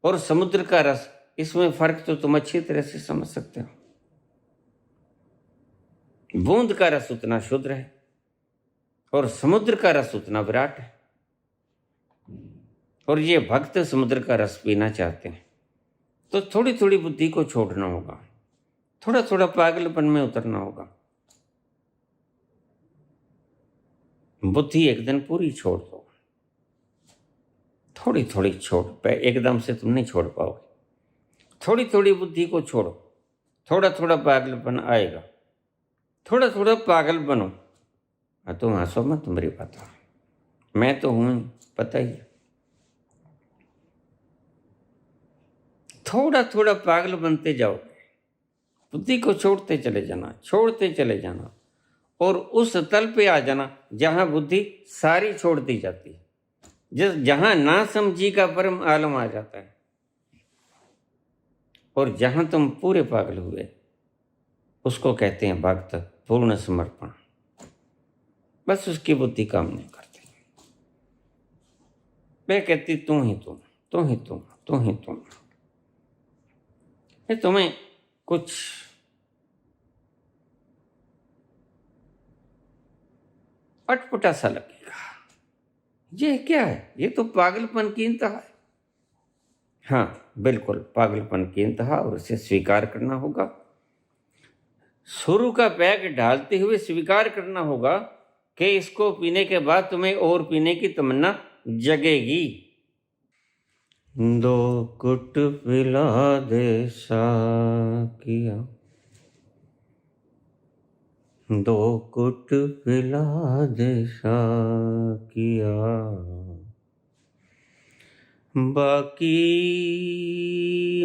और समुद्र का रस, इसमें फर्क तो तुम अच्छी तरह से समझ सकते हो। बूंद का रस उतना शुद्ध है और समुद्र का रस उतना विराट है, और ये भक्त समुद्र का रस पीना चाहते हैं। तो थोड़ी थोड़ी बुद्धि को छोड़ना होगा, थोड़ा थोड़ा पागलपन में उतरना होगा। बुद्धि एक दिन पूरी छोड़ दो, थोड़ी थोड़ी छोड़, एकदम से तुम नहीं छोड़ पाओगे। थोड़ी थोड़ी बुद्धि को छोड़ो, थोड़ा थोड़ा पागलपन आएगा, थोड़ा थोड़ा पागल बनो। तुम हंसो मत, तुम्हारी बात है, मैं तो हूं, पता ही है। थोड़ा थोड़ा पागल बनते जाओगे, बुद्धि को छोड़ते चले जाना, छोड़ते चले जाना, और उस तल पे आ जाना जहां बुद्धि सारी छोड़ दी जाती है, जहां ना समझी का परम आलम आ जाता है, और जहां तुम पूरे पागल हुए उसको कहते हैं भक्त, पूर्ण समर्पण। बस उसकी बुद्धि काम नहीं करती, मैं कहती तू ही तुम, तू ही तुम, तू ही तुम। तुम्हें कुछ अटपटा सा लगेगा, ये क्या है, ये तो पागलपन की इंतहा है। हाँ बिल्कुल, पागलपन की इंतहा, और उसे स्वीकार करना होगा। शुरू का पैक ढालते हुए स्वीकार करना होगा कि इसको पीने के बाद तुम्हें और पीने की तमन्ना जगेगी। दो कुट पिला दे साकिया, दो कुट पिला दे साकिया, बाकी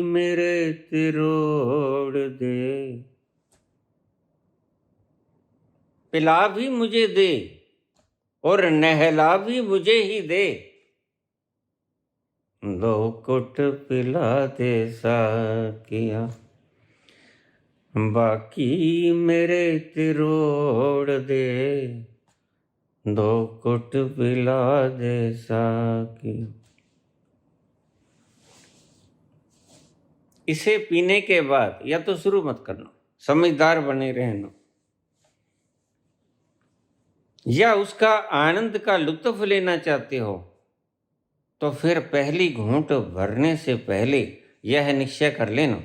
मेरे तिरोड़ दे। पिला भी मुझे दे और नहला भी मुझे ही दे, दो कुट पिला दे साकिया, बाकी मेरे तिरोड़ दे, दो कुट पिला दे साकिया। इसे पीने के बाद या तो शुरू मत करना, समझदार बने रहना, या उसका आनंद का लुत्फ लेना चाहते हो तो फिर पहली घूंट भरने से पहले यह निश्चय कर लेना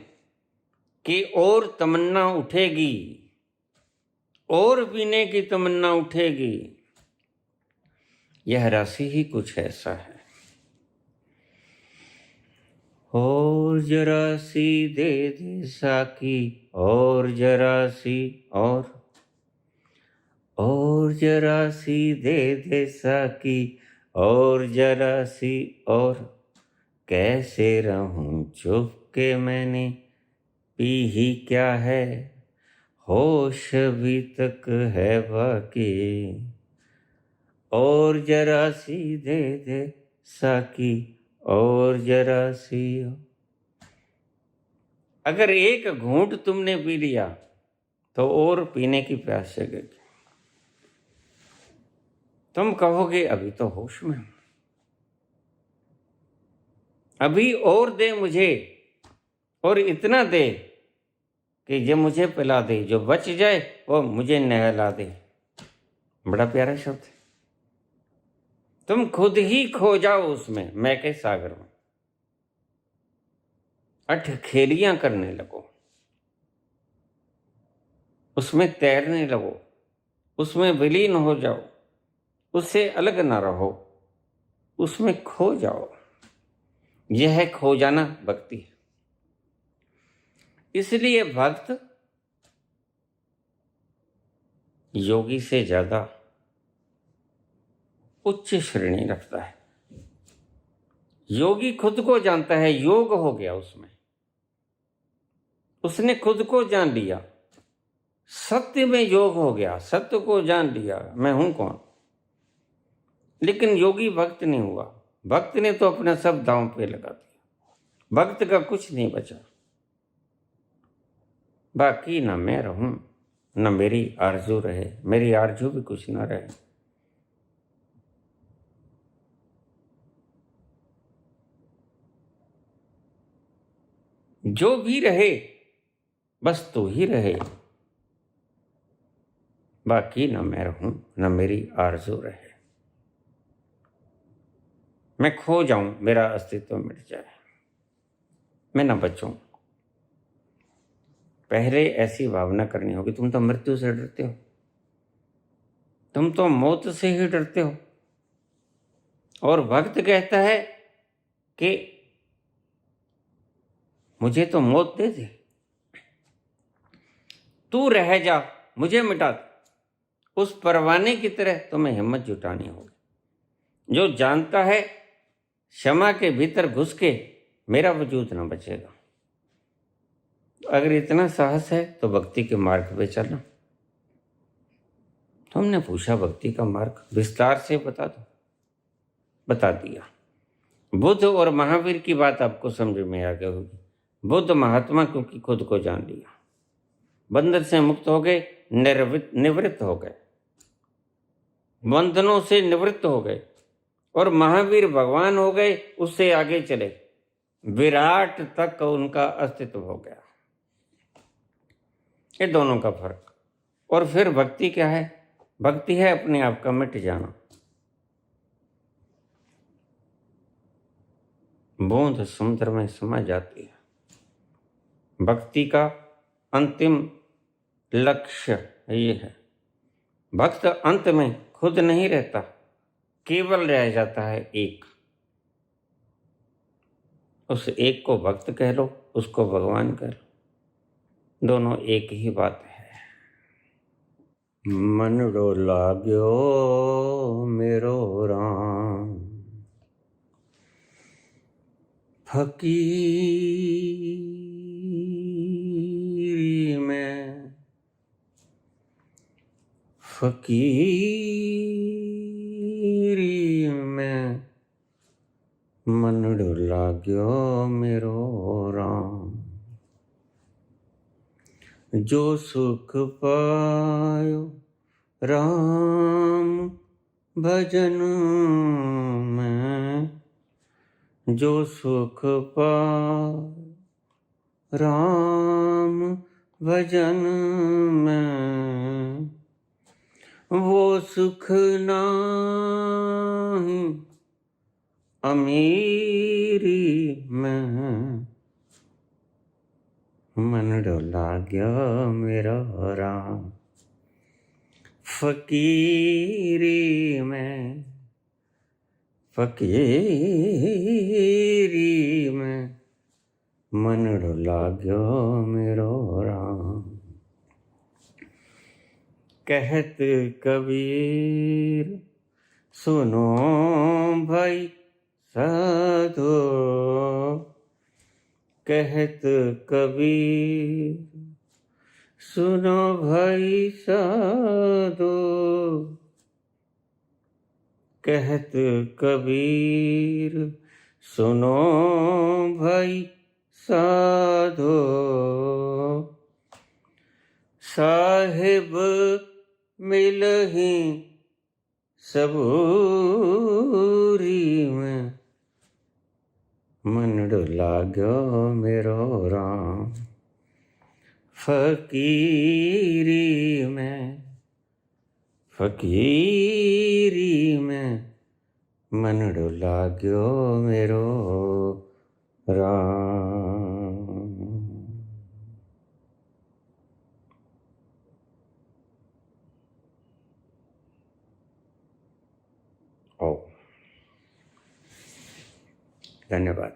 कि और तमन्ना उठेगी, और पीने की तमन्ना उठेगी। यह राशि ही कुछ ऐसा है। और जरा सी दे दे साकी, और जरा सी, और जरा सी दे दे साकी, और जरा सी, और कैसे रहूं चुप के मैंने पी ही क्या है, होश अभी तक है बाकी, और जरा सी दे दे साकी, और जरा सी। अगर एक घूंट तुमने पी लिया तो और पीने की प्यास जगेगी। तुम कहोगे अभी तो होश में हूं, अभी और दे मुझे, और इतना दे कि जो मुझे पिला दे, जो बच जाए वो मुझे नहला दे। बड़ा प्यारा शब्द है। तुम खुद ही खो जाओ उसमें, मैं के सागर में, अठखेलियां करने लगो, उसमें तैरने लगो, उसमें विलीन हो जाओ, उससे अलग ना रहो, उसमें खो जाओ। यह खो जाना भक्ति है। इसलिए भक्त योगी से ज्यादा उच्च श्रेणी रखता है। योगी खुद को जानता है, योग हो गया उसमें, उसने खुद को जान लिया, सत्य में योग हो गया, सत्य को जान लिया मैं हूं कौन। लेकिन योगी भक्त नहीं हुआ। भक्त ने तो अपना सब दांव पे लगा दिया, भक्त का कुछ नहीं बचा। बाकी ना मैं रहूं, न मेरी आरजू रहे, मेरी आरजू भी कुछ ना रहे। जो भी रहे बस तू ही रहे, बाकी न मैं रहूं, न मेरी आरजू रहे। मैं खो जाऊं, मेरा अस्तित्व मिट जाए, मैं न बचूं। पहले ऐसी भावना करनी होगी। तुम तो मृत्यु से डरते हो, तुम तो मौत से ही डरते हो। और भक्त कहता है कि मुझे तो मौत दे दे, तू रह जा, मुझे मिटा दे। उस परवाने की तरह तुम्हें हिम्मत जुटानी होगी, जो जानता है क्षमा के भीतर घुस के मेरा वजूद न बचेगा। अगर इतना साहस है तो भक्ति के मार्ग पे चलना। तुमने पूछा भक्ति का मार्ग विस्तार से बता दो, बता दिया। बुद्ध और महावीर की बात आपको समझ में आ गई होगी। बुद्ध महात्मा क्योंकि खुद को जान लिया, बंधन से मुक्त हो गए, निवृत्त हो गए, बंधनों से निवृत्त हो गए। और महावीर भगवान हो गए, उससे आगे चले, विराट तक उनका अस्तित्व हो गया। ये दोनों का फर्क। और फिर भक्ति क्या है? भक्ति है अपने आप का मिट जाना। बूंद समुद्र में समा जाती है। भक्ति का अंतिम लक्ष्य ये है। भक्त अंत में खुद नहीं रहता, केवल रह जाता है एक। उस एक को भक्त कह लो, उसको भगवान कह लो, दोनों एक ही बात है। मनड़ो लाग्यो मेरो राम, फकीरी में, फकीरी में मनड़ो लाग्यो मेरो राम। जो सुख पायो राम भजन में, जो सुख पायो राम भजन में, वो सुख नाही अमीरी में। मनड़ो लाग्यो मेरो राम, फकीरी में, फकीरी में मनड़ो लाग्यो मेरो राम। कहत कबीर सुनो भाई साधो, कहत कबीर सुनो भाई साधो, कहत कबीर सुनो भाई साधो। साहिब मिलहि सबूरी में, मनड़ो लाग्यो मेरो राम, फकीरी में, फकीरी में मनड़ो लाग्यो मेरो राम। ओ धन्यवाद।